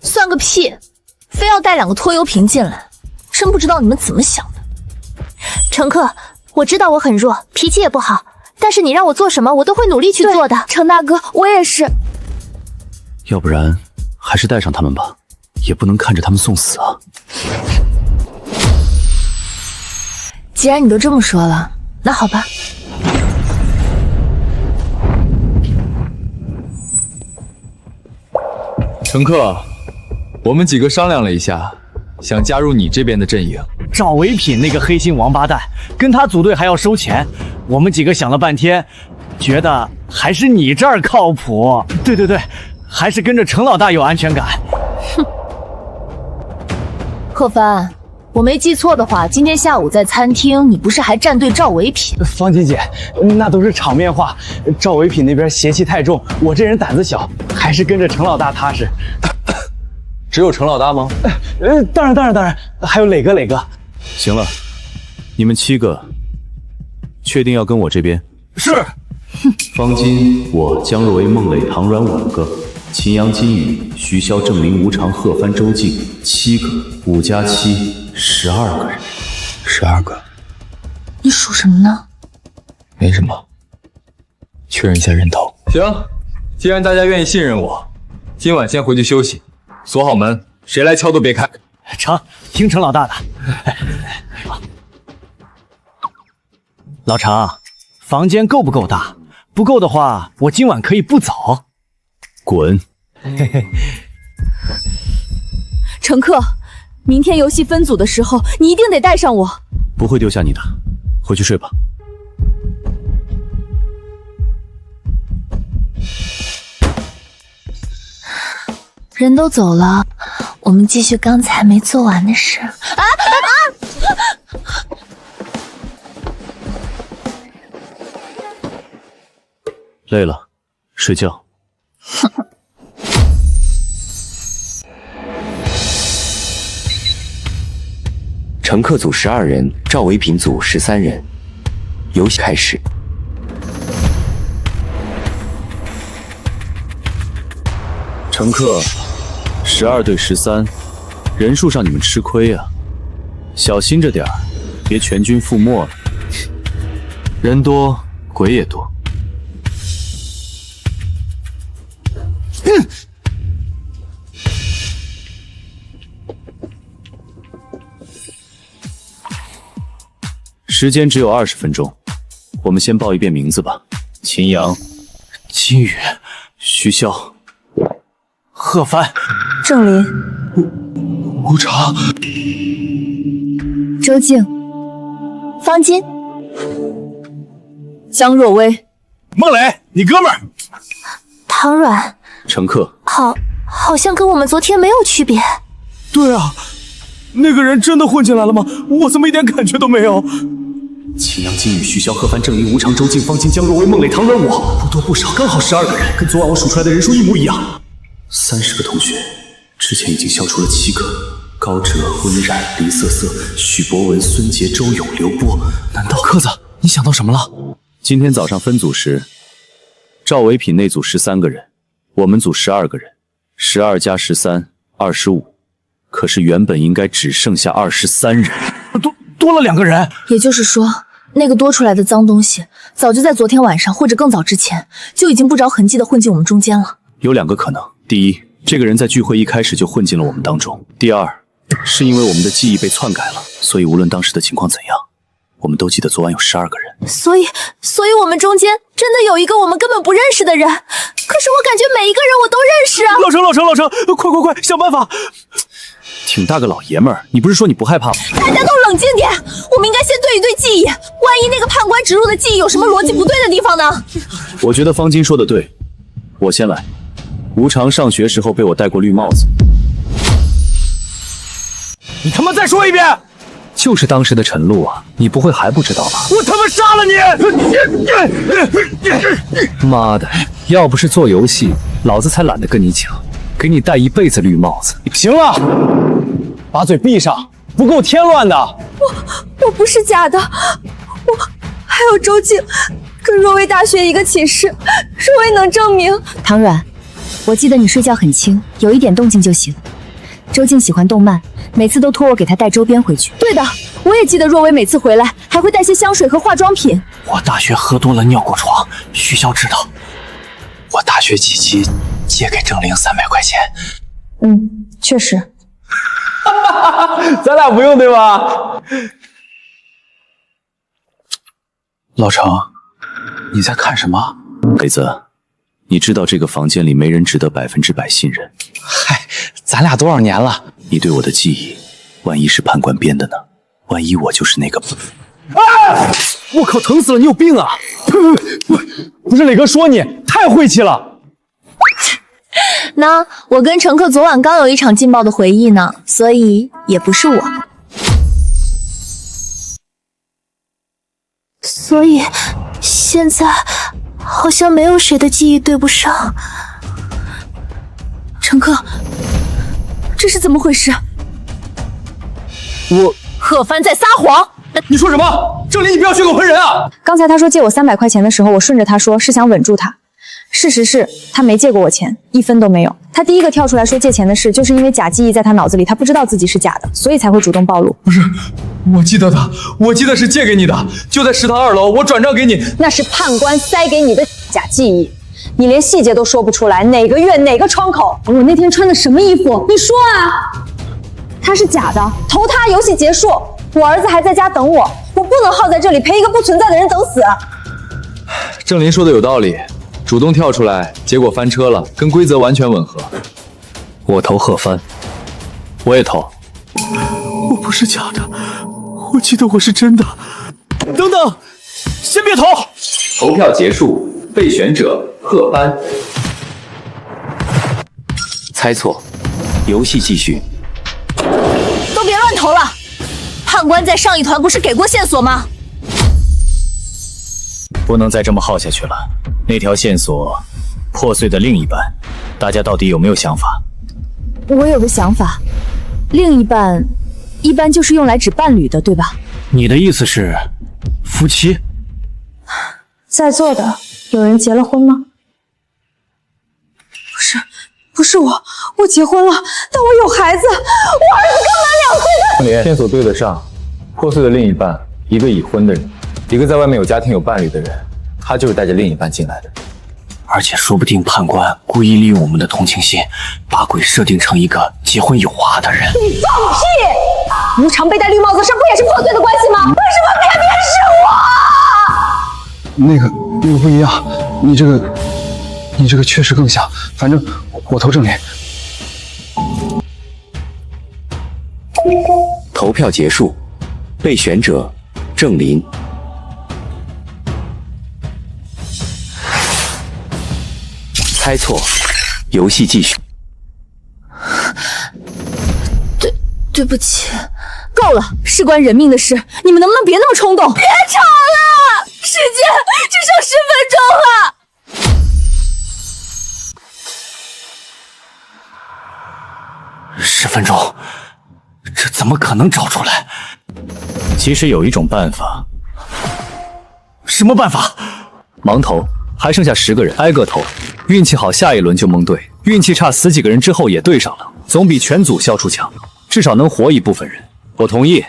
算个屁！非要带2个拖油瓶进来，真不知道你们怎么想的。乘客，我知道我很弱，脾气也不好，但是你让我做什么，我都会努力去做的。程大哥，我也是。要不然还是带上他们吧，也不能看着他们送死啊。既然你都这么说了，那好吧。乘客，我们几个商量了一下，想加入你这边的阵营。赵唯品那个黑心王八蛋，跟他组队还要收钱。我们几个想了半天，觉得还是你这儿靠谱。对，还是跟着程老大有安全感。哼，贺帆，我没记错的话，今天下午在餐厅，你不是还站队赵唯品？方姐姐，那都是场面话。赵唯品那边邪气太重，我这人胆子小，还是跟着程老大踏实。只有程老大吗？当然，还有磊哥。行了，你们7个确定要跟我这边？是。方金、我、姜若薇、孟磊、唐阮5个，秦阳、金宇、徐骁、郑林、吴常、贺帆、周静7个，5加7，12个人。12个。你数什么呢？没什么，确认一下人头。行，既然大家愿意信任我，今晚先回去休息，锁好门，谁来敲都别开。成，听程老大的。老程，房间够不够大？不够的话，我今晚可以不走。滚！乘客，明天游戏分组的时候，你一定得带上我。不会丢下你的，回去睡吧。人都走了，我们继续刚才没做完的事。累了，睡觉。乘客组12人，赵唯品组13人。游戏开始。乘客12对13，人数上你们吃亏啊，小心着点儿，别全军覆没了。人多鬼也多。时间只有20分钟，我们先报一遍名字吧。秦阳、金宇、徐骁、贺帆、郑林、吴常、周静、方金、姜若薇、孟磊，你哥们儿。唐阮。乘客，好像跟我们昨天没有区别。对啊，那个人真的混进来了吗？我怎么一点感觉都没有？秦阳、金宇、徐骁、贺帆、郑林、吴常、周静、方金、姜若薇、孟磊、唐阮，我不多不少，刚好12个人，跟昨晚我数出来的人数一模一样。30个同学，之前已经消除了7个：高哲、温冉、黎瑟瑟、许博文、孙杰、周勇、刘波。难道克子，你想到什么了？今天早上分组时，赵唯品那组13个人，我们组12个人，12加13， 25。可是原本应该只剩下23人，多了2个人。也就是说，那个多出来的脏东西，早就在昨天晚上或者更早之前，就已经不着痕迹的混进我们中间了。有2个可能：第一，这个人在聚会一开始就混进了我们当中；第二，是因为我们的记忆被篡改了，所以无论当时的情况怎样，我们都记得昨晚有12个人。所以我们中间真的有一个我们根本不认识的人。可是我感觉每一个人我都认识啊！老程，快，想办法！挺大个老爷们儿，你不是说你不害怕吗？大家都冷静点，我们应该先对一对记忆，万一那个判官植入的记忆有什么逻辑不对的地方呢？我觉得方金说的对，我先来。无常上学时候被我戴过绿帽子。你他妈再说一遍！就是当时的陈露啊，你不会还不知道吧？我他妈杀了你！妈的，要不是做游戏，老子才懒得跟你抢，给你戴一辈子绿帽子。行了，把嘴闭上，不够添乱的。我不是假的，我还有周静跟若薇大学一个寝室，若薇能证明。唐软，我记得你睡觉很轻，有一点动静就行。周静喜欢动漫，每次都托我给她带周边回去。对的，我也记得若薇每次回来还会带些香水和化妆品。我大学喝多了尿过床，徐潇知道。我大学几期借给郑玲300块钱。确实。咱俩不用对吧？老程，你在看什么？磊子，你知道这个房间里没人值得100%信任。嗨，咱俩多少年了？你对我的记忆，万一是判官编的呢？万一我就是那个……啊！我靠，疼死了！你有病啊！不是磊哥说你太晦气了。那我跟乘客昨晚刚有一场劲爆的回忆呢，所以也不是我。所以现在好像没有谁的记忆对不上。乘客，这是怎么回事？贺帆在撒谎！你说什么？郑林，你不要血口喷人啊！刚才他说借我300块钱的时候，我顺着他说是想稳住他。事实是他没借过我钱，1分都没有。他第一个跳出来说借钱的事，就是因为假记忆在他脑子里，他不知道自己是假的，所以才会主动暴露。不是，我记得的，我记得是借给你的，就在食堂2楼，我转账给你。那是判官塞给你的假记忆，你连细节都说不出来，哪个月哪个窗口，我那天穿的什么衣服，你说啊？他是假的，投他游戏结束，我儿子还在家等我，我不能耗在这里陪一个不存在的人等死。郑林说的有道理。主动跳出来，结果翻车了，跟规则完全吻合。我投贺帆，我也投。我不是假的，我记得我是真的。等等，先别投。投票结束，备选者贺帆。猜错，游戏继续。都别乱投了，判官在上一团不是给过线索吗？不能再这么耗下去了。那条线索破碎的另一半，大家到底有没有想法？我有个想法，另一半一般就是用来指伴侣的，对吧？你的意思是夫妻？在座的有人结了婚吗？不是我结婚了，但我有孩子，我儿子刚满2岁的。郑林，线索对得上，破碎的另一半，一个已婚的人，一个在外面有家庭有伴侣的人，他就是带着另一半进来的。而且说不定判官故意利用我们的同情心，把鬼设定成一个结婚有娃的人。你放屁！无常被戴绿帽子上不也是破碎的关系吗？为什么偏偏是我？那个不一样，你这个确实更像，反正我投郑林。投票结束，备选者郑林。猜错，游戏继续。对不起，够了，事关人命的事，你们能不能别那么冲动？别吵了，时间只剩10分钟了。10分钟，这怎么可能找出来？其实有一种办法。什么办法？盲投，还剩下10个人，挨个投。运气好，下一轮就蒙对；运气差，死几个人之后也对上了，总比全组消出强，至少能活一部分人。我同意，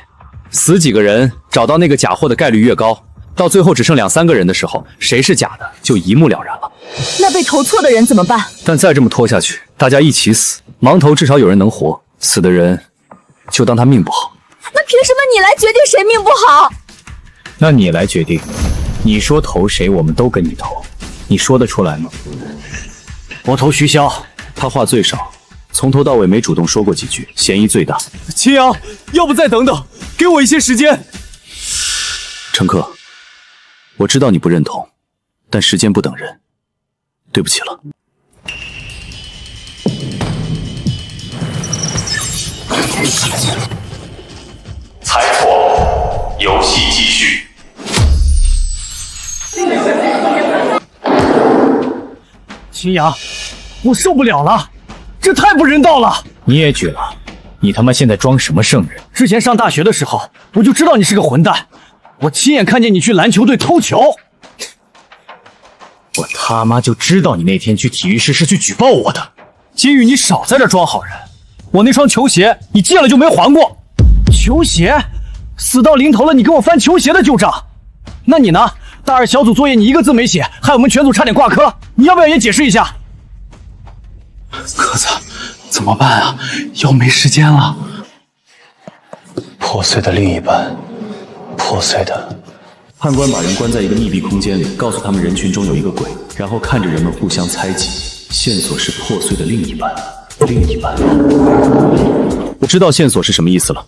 死几个人，找到那个假货的概率越高，到最后只剩2、3个人的时候，谁是假的就一目了然了。那被投错的人怎么办？但再这么拖下去，大家一起死，盲投至少有人能活，死的人就当他命不好。那凭什么你来决定谁命不好？那你来决定，你说投谁，我们都跟你投，你说得出来吗？我投徐潇，他话最少，从头到尾没主动说过几句，嫌疑最大。秦阳，要不再等等，给我一些时间。乘客，我知道你不认同，但时间不等人，对不起了。猜错，游戏继续。秦阳，我受不了了，这太不人道了！你也举了，你他妈现在装什么圣人？之前上大学的时候，我就知道你是个混蛋，我亲眼看见你去篮球队偷球。我他妈就知道你那天去体育室是去举报我的。金宇，你少在这装好人！我那双球鞋你借了就没还过。球鞋？死到临头了，你跟我翻球鞋的旧账？那你呢？大二小组作业你一个字没写，害我们全组差点挂科，你要不要也解释一下？鸽子，怎么办啊？要没时间了。破碎的另一半，破碎的。判官把人关在一个密闭空间里，告诉他们人群中有一个鬼，然后看着人们互相猜忌。线索是破碎的另一半，另一半。我知道线索是什么意思了。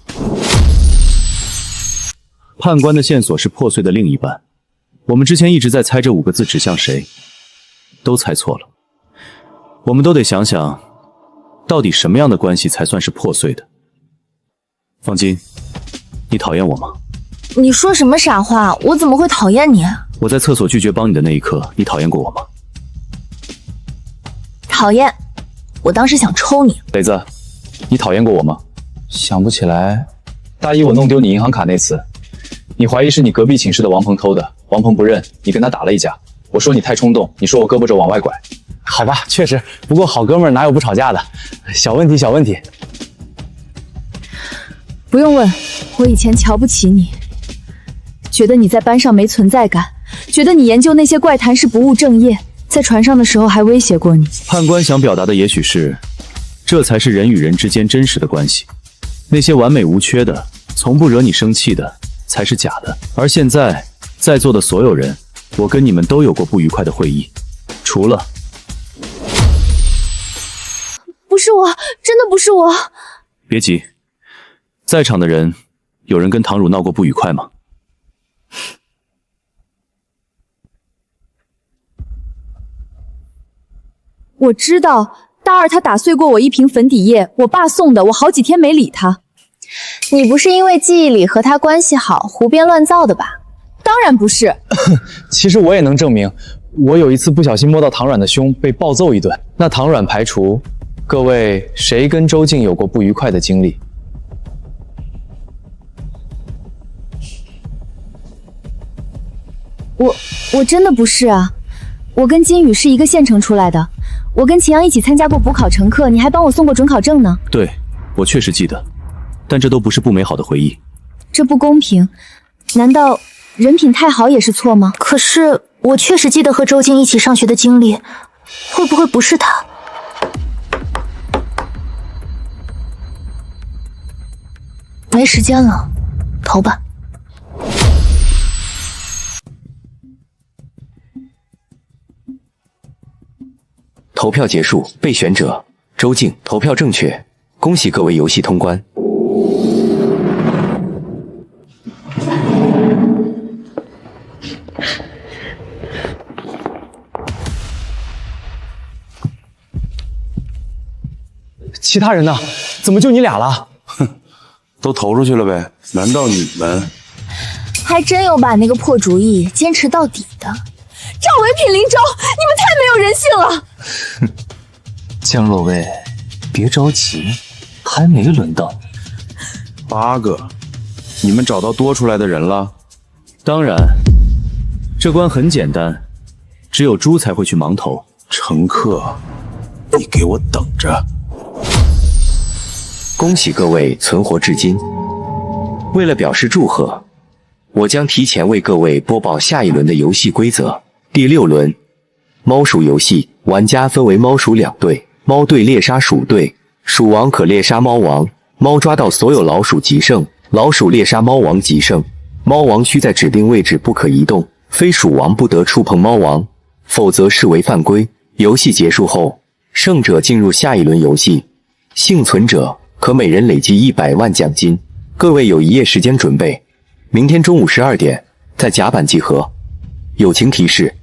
判官的线索是破碎的另一半。我们之前一直在猜这5个字指向谁，都猜错了。我们都得想想，到底什么样的关系才算是破碎的。方金，你讨厌我吗？你说什么傻话？我怎么会讨厌你？我在厕所拒绝帮你的那一刻，你讨厌过我吗？讨厌，我当时想抽你。磊子，你讨厌过我吗？想不起来。大一我弄丢你银行卡那次，你怀疑是你隔壁寝室的王鹏偷的，王鹏不认，你跟他打了一架。我说你太冲动，你说我胳膊肘往外拐。好吧，确实，不过好哥们儿哪有不吵架的？小问题，小问题。不用问，我以前瞧不起你，觉得你在班上没存在感，觉得你研究那些怪谈是不务正业，在船上的时候还威胁过你。判官想表达的也许是，这才是人与人之间真实的关系。那些完美无缺的，从不惹你生气的，才是假的。而现在，在座的所有人，我跟你们都有过不愉快的会议，除了……不是我，真的不是我。别急，在场的人，有人跟唐汝闹过不愉快吗？我知道，大二他打碎过我一瓶粉底液，我爸送的，我好几天没理他。你不是因为记忆里和他关系好，胡编乱造的吧？当然不是。其实我也能证明，我有一次不小心摸到唐阮的胸，被暴揍一顿。那唐阮排除，各位谁跟周静有过不愉快的经历？我真的不是啊，我跟金宇是一个县城出来的，我跟秦阳一起参加过补考乘课，你还帮我送过准考证呢。对，我确实记得，但这都不是不美好的回忆。这不公平，难道人品太好也是错吗？可是我确实记得和周静一起上学的经历，会不会不是他？没时间了，投吧。投票结束，备选者周静，投票正确，恭喜各位游戏通关。其他人呢？怎么就你俩了？哼，都投出去了呗。难道你们还真有把那个破主意坚持到底的？赵唯品、林州，你们太没有人性了！哼，江若薇，别着急，还没轮到你。 8个，你们找到多出来的人了？当然，这关很简单，只有猪才会去盲投。乘客，你给我等着！恭喜各位存活至今。为了表示祝贺，我将提前为各位播报下一轮的游戏规则。第6轮，猫鼠游戏，玩家分为猫鼠2队，猫队猎杀鼠队，鼠王可猎杀猫王，猫抓到所有老鼠即胜，老鼠猎杀猫王即胜。猫王需在指定位置不可移动，非鼠王不得触碰猫王，否则视为犯规。游戏结束后，胜者进入下一轮游戏，幸存者可每人累计100万奖金。各位有1夜时间准备，明天中午12点在甲板集合。友情提示，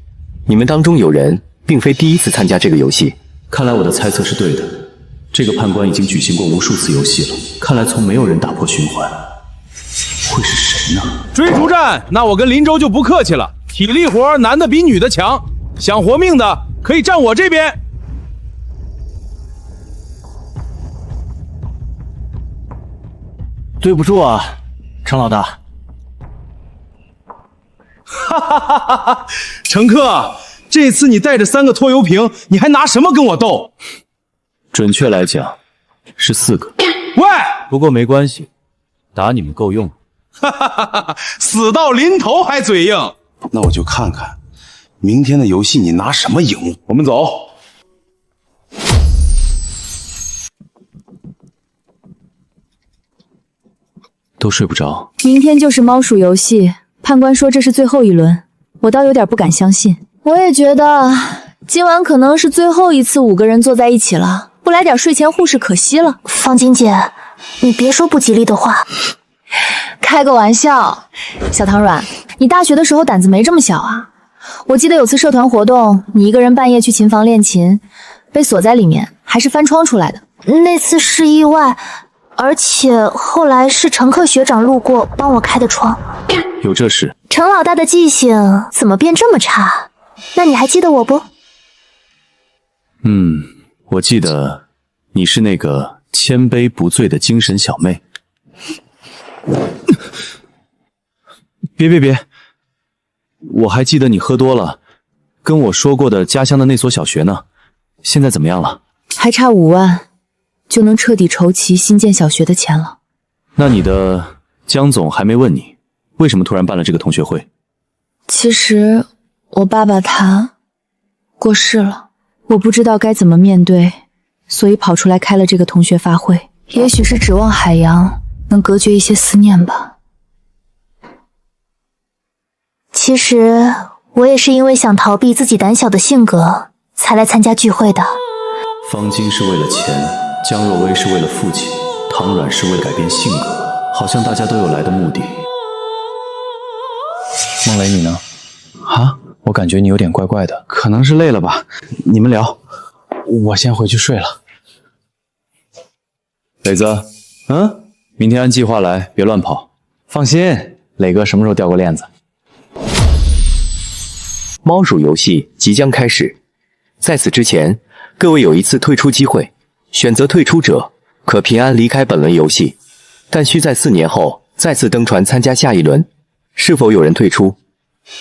你们当中有人并非第一次参加这个游戏。看来我的猜测是对的，这个判官已经举行过无数次游戏了，看来从没有人打破循环。会是谁呢？追逐战，那我跟林州就不客气了。体力活，男的比女的强，想活命的可以站我这边。对不住啊，程老大。哈哈哈哈哈！乘客，这次你带着3个拖油瓶，你还拿什么跟我斗？准确来讲，是4个。喂，不过没关系，打你们够用。哈哈哈哈！死到临头还嘴硬，那我就看看明天的游戏你拿什么赢我。我们走。都睡不着。明天就是猫鼠游戏，判官说这是最后一轮，我倒有点不敢相信。我也觉得今晚可能是最后一次5个人坐在一起了，不来点睡前护士可惜了。方晶姐，你别说不吉利的话。开个玩笑，小唐软，你大学的时候胆子没这么小啊？我记得有次社团活动，你一个人半夜去琴房练琴，被锁在里面，还是翻窗出来的。那次是意外，而且后来是乘客学长路过帮我开的窗。有这事？程老大的记性怎么变这么差？那你还记得我不？我记得你是那个千杯不醉的精神小妹。别，我还记得你喝多了，跟我说过的家乡的那所小学呢，现在怎么样了？还差5万，就能彻底筹齐新建小学的钱了。那你的江总还没问你，为什么突然办了这个同学会？其实我爸爸他过世了，我不知道该怎么面对，所以跑出来开了这个同学发会，也许是指望海洋能隔绝一些思念吧。其实我也是因为想逃避自己胆小的性格，才来参加聚会的。方晶是为了钱，江若薇是为了父亲，唐软是为了改变性格，好像大家都有来的目的。孟雷，你呢？啊，我感觉你有点怪怪的，可能是累了吧。你们聊，我先回去睡了。磊子，明天按计划来，别乱跑。放心，磊哥什么时候掉过链子？猫鼠游戏即将开始，在此之前，各位有一次退出机会，选择退出者可平安离开本轮游戏，但需在4年后再次登船参加下一轮。是否有人退出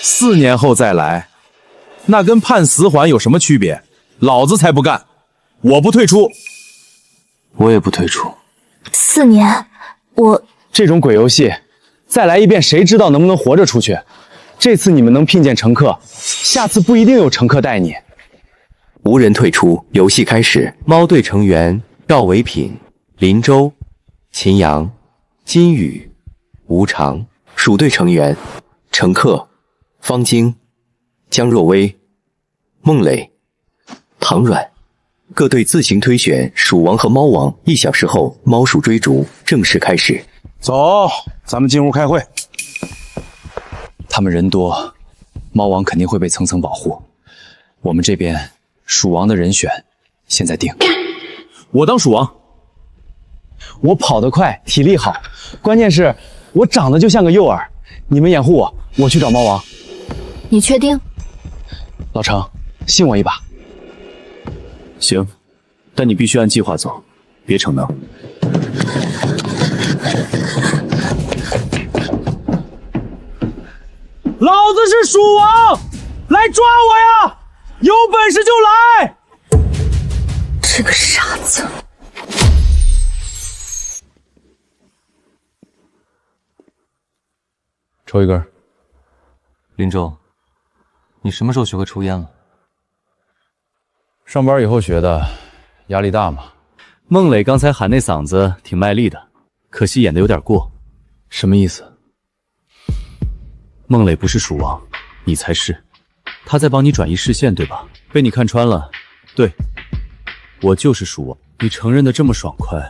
？4年后再来，那跟判死缓有什么区别？老子才不干！我不退出。我也不退出。4年，这种鬼游戏，再来一遍，谁知道能不能活着出去？这次你们能聘见乘客，下次不一定有乘客带你。无人退出，游戏开始。猫队成员赵维品、林州、秦阳、金宇、吴常；鼠队成员乘客方晶、江若薇、孟磊、唐软。各队自行推选鼠王和猫王。1小时后，猫鼠追逐正式开始。走，咱们进屋开会。他们人多，猫王肯定会被层层保护。我们这边鼠王的人选现在定。我当鼠王。我跑得快，体力好，关键是我长得就像个诱饵。你们掩护我，我去找猫王。你确定？老程，信我一把。行，但你必须按计划走，别逞能。老子是鼠王，来抓我呀！有本事就来！这个傻子。抽一根。林州，你什么时候学会抽烟了？上班以后学的，压力大嘛。孟磊刚才喊那嗓子挺卖力的，可惜演的有点过。什么意思？孟磊不是鼠王，你才是。他在帮你转移视线，对吧？被你看穿了。对，我就是鼠王。你承认的这么爽快，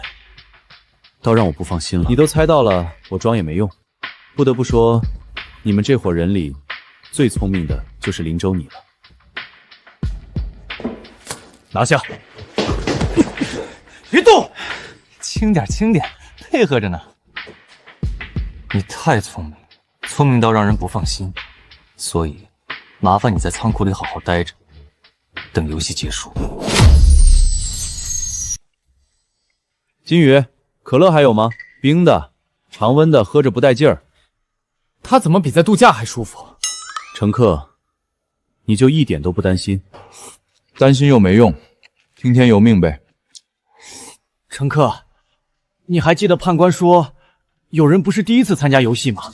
倒让我不放心了。你都猜到了，我装也没用。不得不说，你们这伙人里最聪明的就是林州你了。拿下！别动！轻点，轻点，配合着呢。你太聪明，聪明到让人不放心，所以麻烦你在仓库里好好待着，等游戏结束。金宇，可乐还有吗？冰的、常温的，喝着不带劲儿。他怎么比在度假还舒服？乘客，你就一点都不担心？担心又没用，听天由命呗。乘客，你还记得判官说，有人不是第一次参加游戏吗？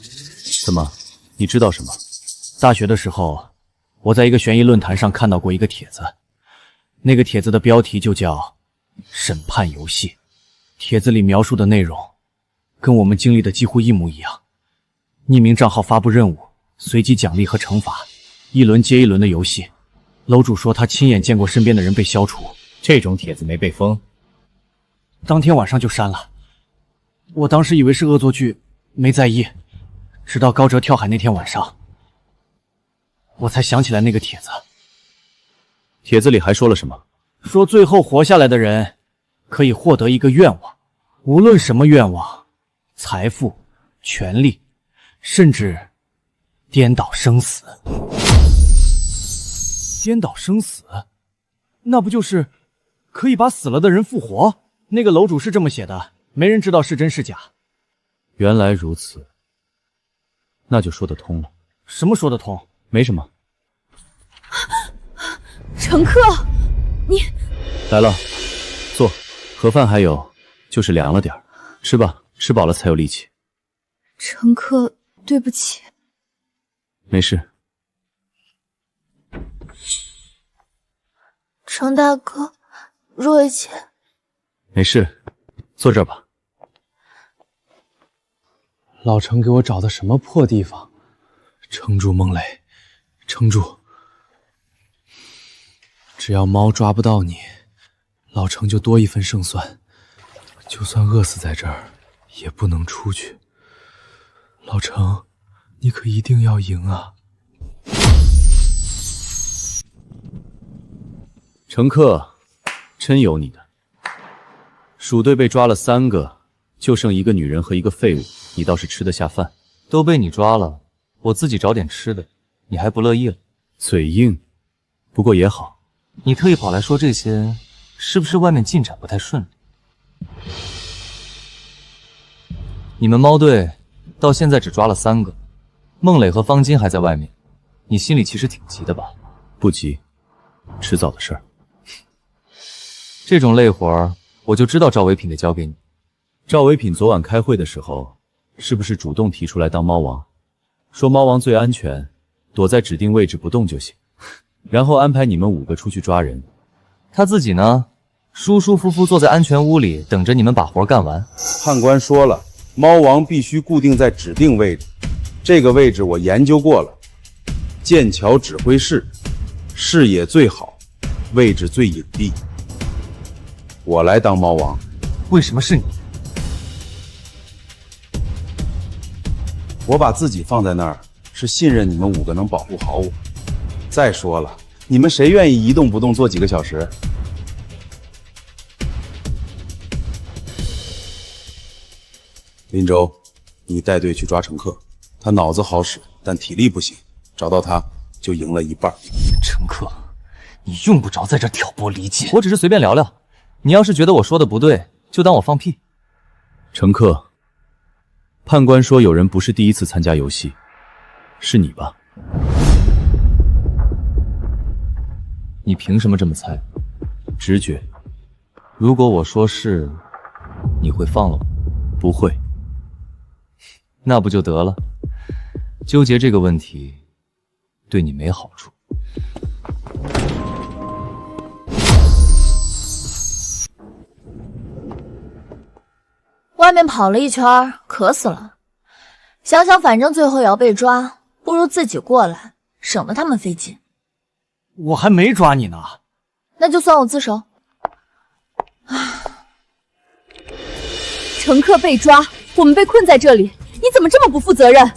怎么？你知道什么？大学的时候，我在一个悬疑论坛上看到过一个帖子，那个帖子的标题就叫《审判游戏》。帖子里描述的内容跟我们经历的几乎一模一样。匿名账号发布任务，随机奖励和惩罚，一轮接一轮的游戏。楼主说他亲眼见过身边的人被消除，这种帖子没被封，当天晚上就删了。我当时以为是恶作剧，没在意，直到高哲跳海那天晚上，我才想起来那个帖子。帖子里还说了什么？说最后活下来的人可以获得一个愿望，无论什么愿望，财富、权力，甚至颠倒生死。颠倒生死，那不就是可以把死了的人复活？那个楼主是这么写的，没人知道是真是假。原来如此，那就说得通了。什么说得通？没什么。乘客，你来了，坐。盒饭还有，就是凉了点儿，吃吧，吃饱了才有力气。乘客，对不起。没事。程大哥，若姐，没事，坐这儿吧。老程给我找的什么破地方？撑住，孟磊，撑住！只要猫抓不到你，老程就多一分胜算。就算饿死在这儿，也不能出去。老程，你可一定要赢啊！乘客，真有你的！鼠队被抓了3个，就剩一个女人和一个废物，你倒是吃得下饭。都被你抓了，我自己找点吃的，你还不乐意了？嘴硬，不过也好。你特意跑来说这些，是不是外面进展不太顺利？你们猫队到现在只抓了3个，孟磊和方金还在外面，你心里其实挺急的吧？不急，迟早的事儿。这种累活儿，我就知道赵唯品得交给你。赵唯品昨晚开会的时候，是不是主动提出来当猫王？说猫王最安全，躲在指定位置不动就行，然后安排你们5个出去抓人。他自己呢，舒舒服服坐在安全屋里，等着你们把活干完。判官说了，猫王必须固定在指定位置，这个位置我研究过了，剑桥指挥室，视野最好，位置最隐蔽。我来当猫王。为什么是你？我把自己放在那儿，是信任你们5个能保护好我。再说了，你们谁愿意一动不动坐几个小时？林州，你带队去抓乘客，他脑子好使，但体力不行，找到他就赢了一半。乘客，你用不着在这挑拨离间，我只是随便聊聊。你要是觉得我说的不对，就当我放屁。乘客，判官说有人不是第一次参加游戏，是你吧？你凭什么这么猜？直觉。如果我说是，你会放了我？不会。那不就得了？纠结这个问题，对你没好处。外面跑了一圈，渴死了。想想反正最后也要被抓，不如自己过来，省得他们费劲。我还没抓你呢。那就算我自首。乘客被抓，我们被困在这里，你怎么这么不负责任？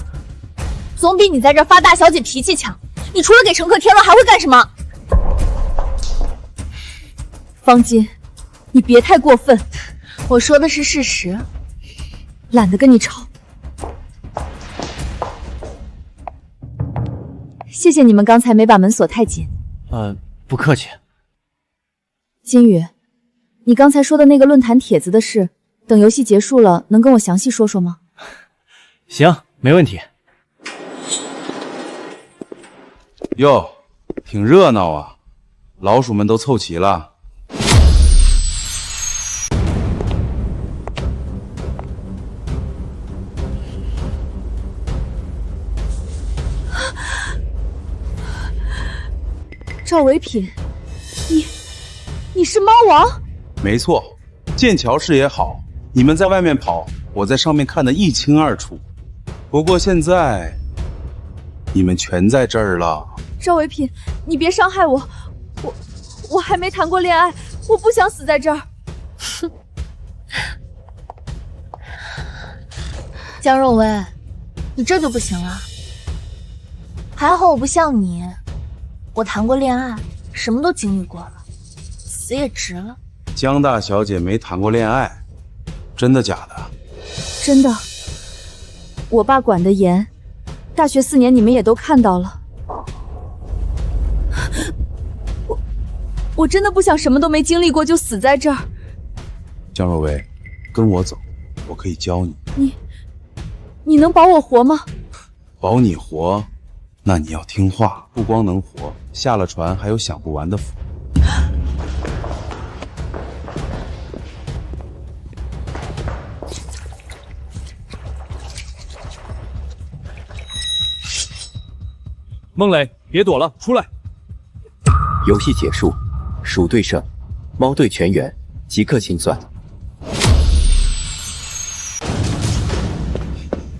总比你在这发大小姐脾气强。你除了给乘客添乱，还会干什么？方金，你别太过分，我说的是事实，懒得跟你吵。谢谢你们刚才没把门锁太紧。不客气。金宇，你刚才说的那个论坛帖子的事，等游戏结束了，能跟我详细说说吗？行，没问题。哟，挺热闹啊，老鼠们都凑齐了。赵唯品，你是猫王？没错，剑桥视野好，你们在外面跑，我在上面看得一清二楚。不过现在，你们全在这儿了。赵唯品，你别伤害我，我还没谈过恋爱，我不想死在这儿。哼，江若薇，你这就不行了。还好我不像你，我谈过恋爱，什么都经历过了，死也值了。江大小姐没谈过恋爱，真的假的？真的，我爸管得严，大学4年你们也都看到了。我真的不想什么都没经历过就死在这儿。江若薇，跟我走，我可以教你。你能保我活吗？保你活，那你要听话，不光能活，下了船还有享不完的福。孟磊，别躲了，出来！游戏结束，鼠队胜，猫队全员，即刻清算。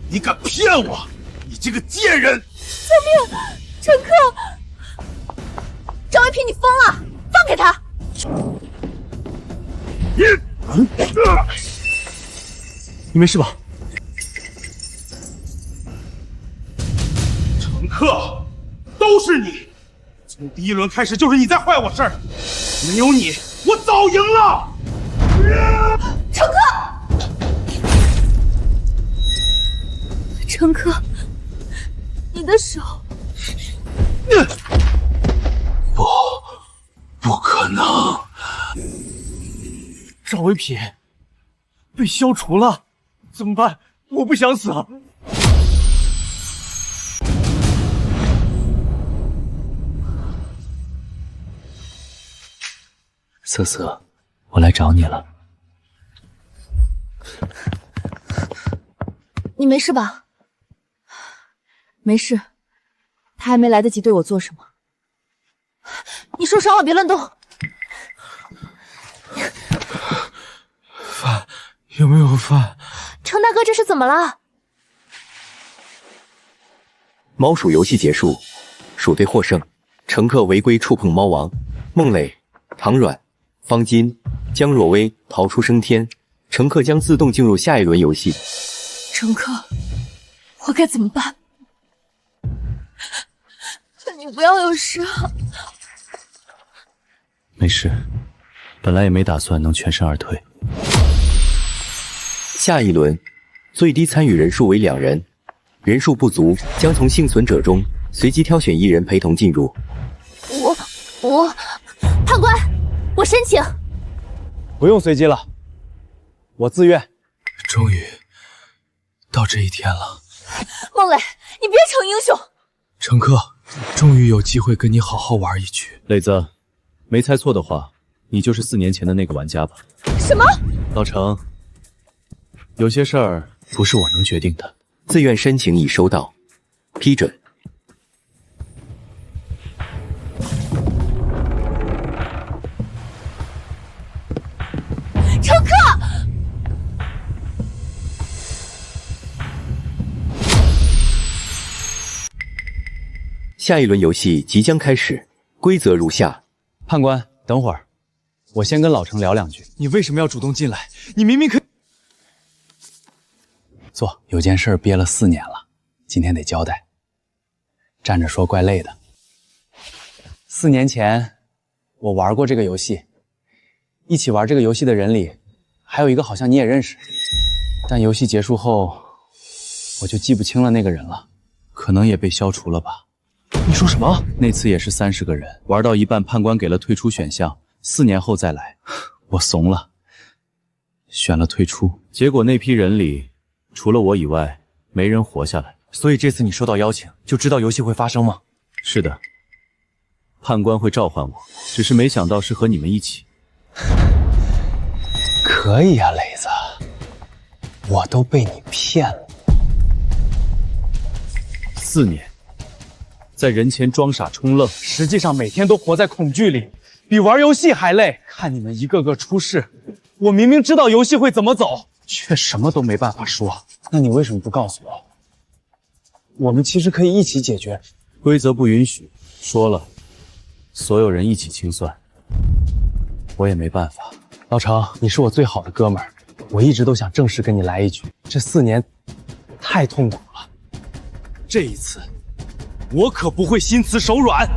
你敢骗我！你这个贱人！救命！乘客！赵唯品，你疯了！放开他！你没事吧？乘客，都是你！从第1轮开始就是你在坏我事儿，没有你，我早赢了！乘客！乘客，你的手。不可能！赵唯品被消除了，怎么办？我不想死啊！瑟瑟，我来找你了。你没事吧？没事，他还没来得及对我做什么。你受伤了，别乱动。饭有没有饭？程大哥，这是怎么了？猫鼠游戏结束，鼠队获胜，乘客违规触碰猫王，孟磊、唐阮、方金、江若薇逃出升天，乘客将自动进入下一轮游戏。乘客，我该怎么办？你不要有事啊！没事，本来也没打算能全身而退。下一轮，最低参与人数为2人，人数不足将从幸存者中随机挑选1人陪同进入。判官，我申请。不用随机了，我自愿。终于到这一天了。孟磊，你别逞英雄。乘客，终于有机会跟你好好玩一局。磊子，没猜错的话，你就是4年前的那个玩家吧？什么？老程，有些事儿不是我能决定的。自愿申请已收到，批准。乘客！下一轮游戏即将开始，规则如下。判官，等会儿，我先跟老程聊2句。你为什么要主动进来？你明明可以。坐，有件事憋了4年了，今天得交代。站着说怪累的。4年前，我玩过这个游戏，一起玩这个游戏的人里，还有一个好像你也认识，但游戏结束后，我就记不清了那个人了，可能也被消除了吧。你说什么？那次也是30个人，玩到一半，判官给了退出选项，4年后再来，我怂了，选了退出。结果那批人里，除了我以外，没人活下来。所以这次你收到邀请，就知道游戏会发生吗？是的，判官会召唤我，只是没想到是和你们一起。可以啊，磊子，我都被你骗了。4年，在人前装傻充愣，实际上每天都活在恐惧里，比玩游戏还累。看你们一个个出事，我明明知道游戏会怎么走，却什么都没办法说。那你为什么不告诉我？我们其实可以一起解决。规则不允许，说了，所有人一起清算，我也没办法。老程，你是我最好的哥们儿，我一直都想正式跟你来一句，这4年太痛苦了，这一次我可不会心慈手软。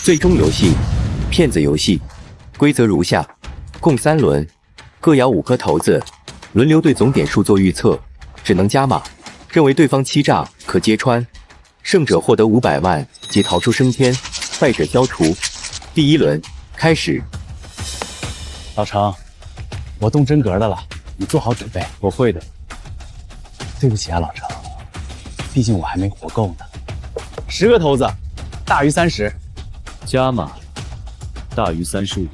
最终游戏，骗子游戏，规则如下：共3轮，各摇5颗骰子，轮流对总点数做预测，只能加码。认为对方欺诈可揭穿，胜者获得500万及逃出升天，败者消除。第1轮开始。老程，我动真格的了，你做好准备。我会的。对不起啊，老程，毕竟我还没活够呢。10个骰子，大于30。加码，大于35。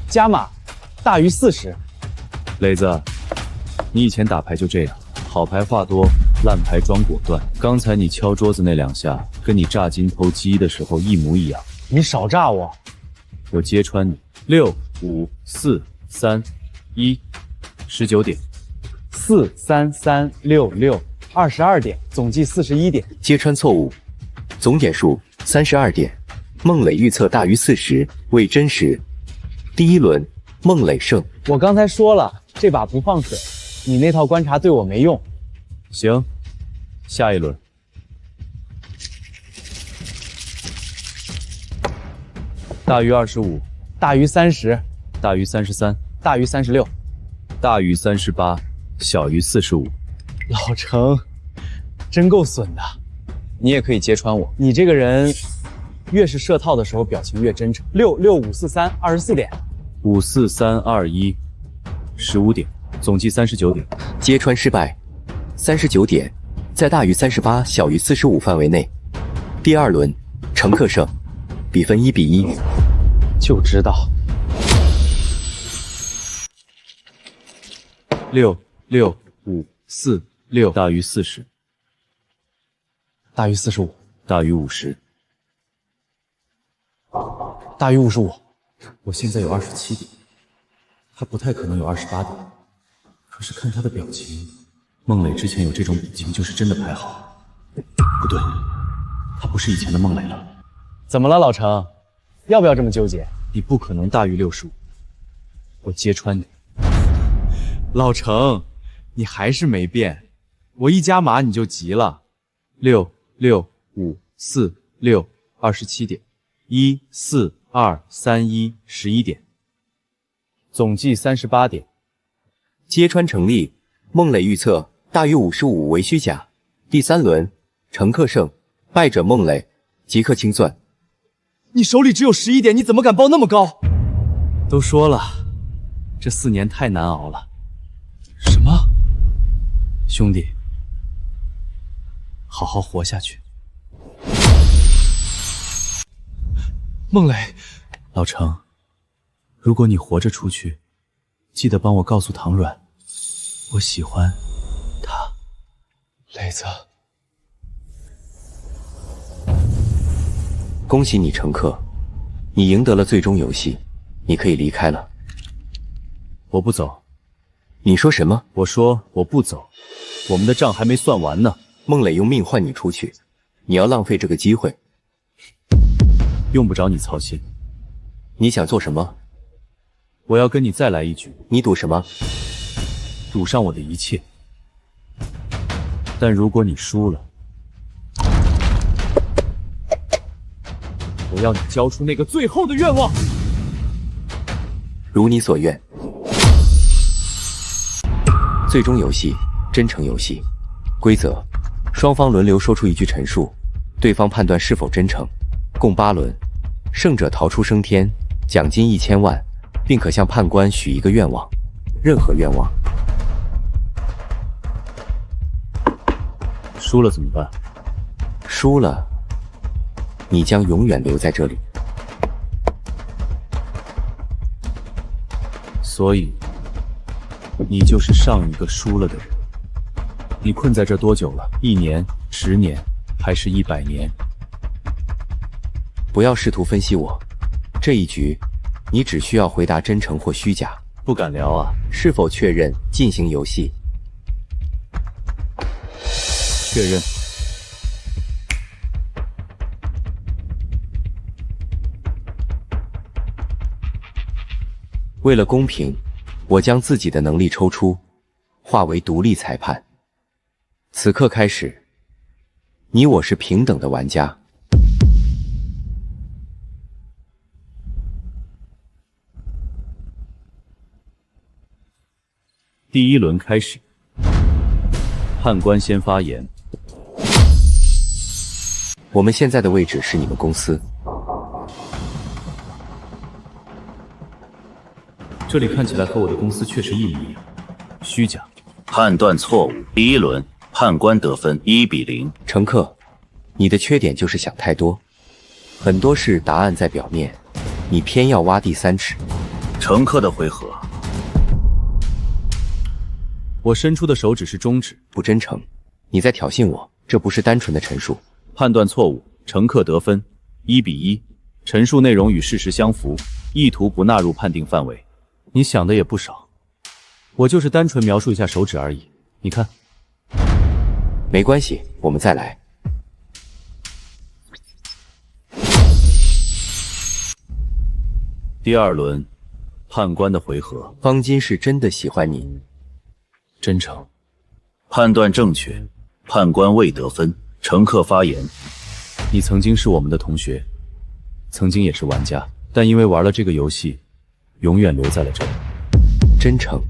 加码，大于40。磊子，你以前打牌就这样，好牌话多，烂牌装果断。刚才你敲桌子那2下，跟你炸金偷鸡的时候一模一样。你少炸我，我揭穿你。6、5、4、3、1， 19点。4、3、3、6、6， 22点，总计41点。揭穿错误，总点数32点。孟磊预测大于40，为真实。第1轮，孟磊胜。我刚才说了，这把不放水，你那套观察对我没用。行，下一轮。大于25，大于30，大于33，大于36，大于38，小于45。老程，真够损的。你也可以揭穿我，你这个人越是设套的时候表情越真诚。6、6、5、4、3， 24点。5、4、3、2、1， 15点，总计39点。揭穿失败，39点，在大于38小于45范围内。第2轮，程克胜，比分1比1。就知道。6、6、5、4、6，大于40，大于45，大于50，大于55。我现在有27点，他不太可能有28点。可是看他的表情，孟磊之前有这种表情就是真的牌好。不对，他不是以前的孟磊了。怎么了，老程？要不要这么纠结？你不可能大于65，我揭穿你。老程，你还是没变，我一加码你就急了。6、6、5、4、6， 27点。1、4、2、3、1， 11点，总计38点。揭穿成立，孟磊预测大于55为虚假。第3轮，程克胜，败者孟磊，即刻清算。你手里只有11点，你怎么敢报那么高？都说了，这4年太难熬了。什么？兄弟，好好活下去。孟磊，老程，如果你活着出去，记得帮我告诉唐软，我喜欢他。磊子，恭喜你，程克，你赢得了最终游戏，你可以离开了。我不走。你说什么？我说我不走，我们的账还没算完呢。孟磊用命换你出去，你要浪费这个机会。用不着你操心。你想做什么？我要跟你再来一局。你赌什么？赌上我的一切。但如果你输了，我要你交出那个最后的愿望。如你所愿。最终游戏，真诚游戏。规则：双方轮流说出一句陈述，对方判断是否真诚。共8轮，胜者逃出升天，奖金1000万，并可向判官许一个愿望，任何愿望。输了怎么办？输了，你将永远留在这里。所以，你就是上一个输了的人。你困在这多久了？1年、10年，还是100年？不要试图分析我，这一局，你只需要回答真诚或虚假。不敢聊啊。是否确认进行游戏？确认。为了公平，我将自己的能力抽出，化为独立裁判。此刻开始，你我是平等的玩家。第1轮开始，判官先发言。我们现在的位置是你们公司。这里看起来和我的公司确实一模一样。虚假。判断错误。第1轮，判官得分1比0。乘客，你的缺点就是想太多，很多事答案在表面，你偏要挖第3尺。乘客的回合。我伸出的手指是中指。不真诚，你在挑衅我，这不是单纯的陈述。判断错误，乘客得分1比1。陈述内容与事实相符，意图不纳入判定范围。你想的也不少，我就是单纯描述一下手指而已。你看，没关系，我们再来。第2轮，判官的回合。方金是真的喜欢你。真诚。判断正确，判官未得分。乘客发言。你曾经是我们的同学，曾经也是玩家，但因为玩了这个游戏，永远留在了这里。真诚。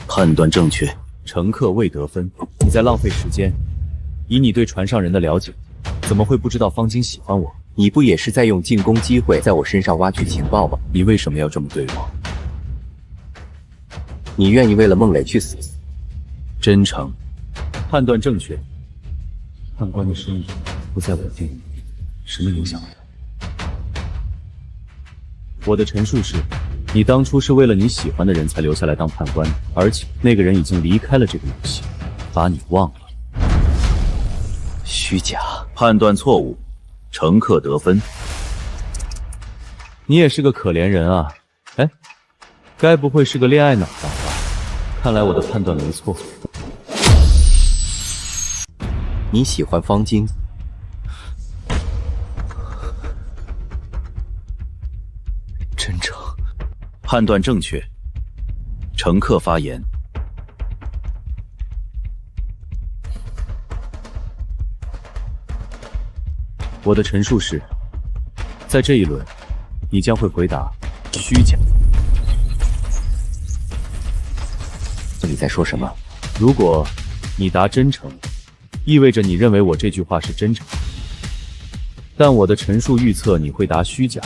判断正确。乘客未得分，你在浪费时间。以你对船上人的了解，怎么会不知道方金喜欢我？你不也是在用进攻机会在我身上挖取情报吗？你为什么要这么对我？你愿意为了孟磊去死？真诚。判断正确。判官的声音不再稳定，什么影响了？我的陈述是，你当初是为了你喜欢的人才留下来当判官，而且那个人已经离开了这个游戏，把你忘了。虚假。判断错误，乘客得分。你也是个可怜人啊！哎，该不会是个恋爱脑吧？看来我的判断没错。你喜欢方晶？真诚。判断正确。乘客发言。我的陈述是，在这一轮，你将会回答虚假。你在说什么？如果你答真诚，意味着你认为我这句话是真诚，但我的陈述预测你会答虚假，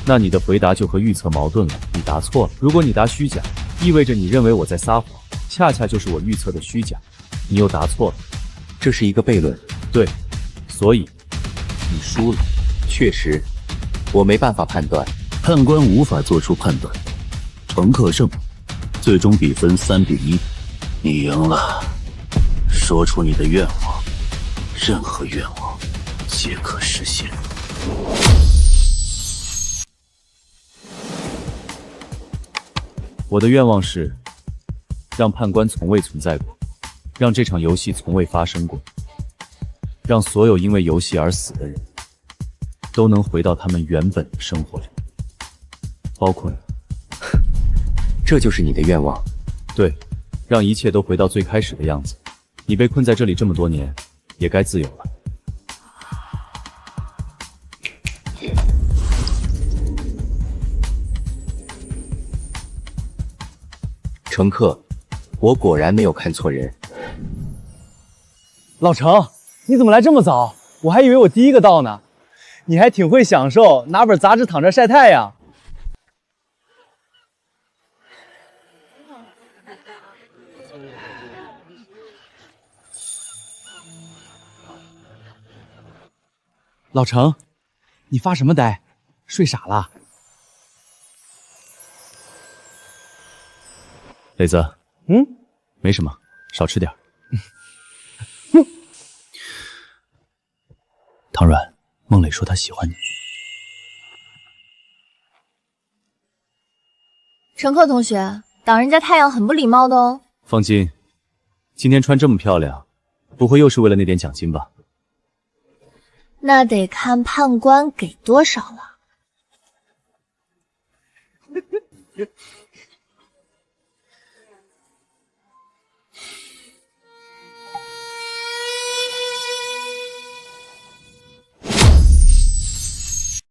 那你的回答就和预测矛盾了，你答错了。如果你答虚假，意味着你认为我在撒谎，恰恰就是我预测的虚假，你又答错了。这是一个悖论。对，所以你输了。确实，我没办法判断。判官无法做出判断。乘客胜，最终比分3比1，你赢了。说出你的愿望，任何愿望皆可实现。我的愿望是，让判官从未存在过，让这场游戏从未发生过，让所有因为游戏而死的人，都能回到他们原本的生活里，包括你。这就是你的愿望？对，让一切都回到最开始的样子。你被困在这里这么多年，也该自由了。乘客，我果然没有看错人。老程，你怎么来这么早？我还以为我第一个到呢。你还挺会享受，拿本杂志躺着晒太阳。老程，你发什么呆？睡傻了？磊子，没什么，少吃点。唐软，孟磊说他喜欢你。陈克同学，挡人家太阳很不礼貌的哦。放心，今天穿这么漂亮，不会又是为了那点奖金吧？那得看判官给多少了。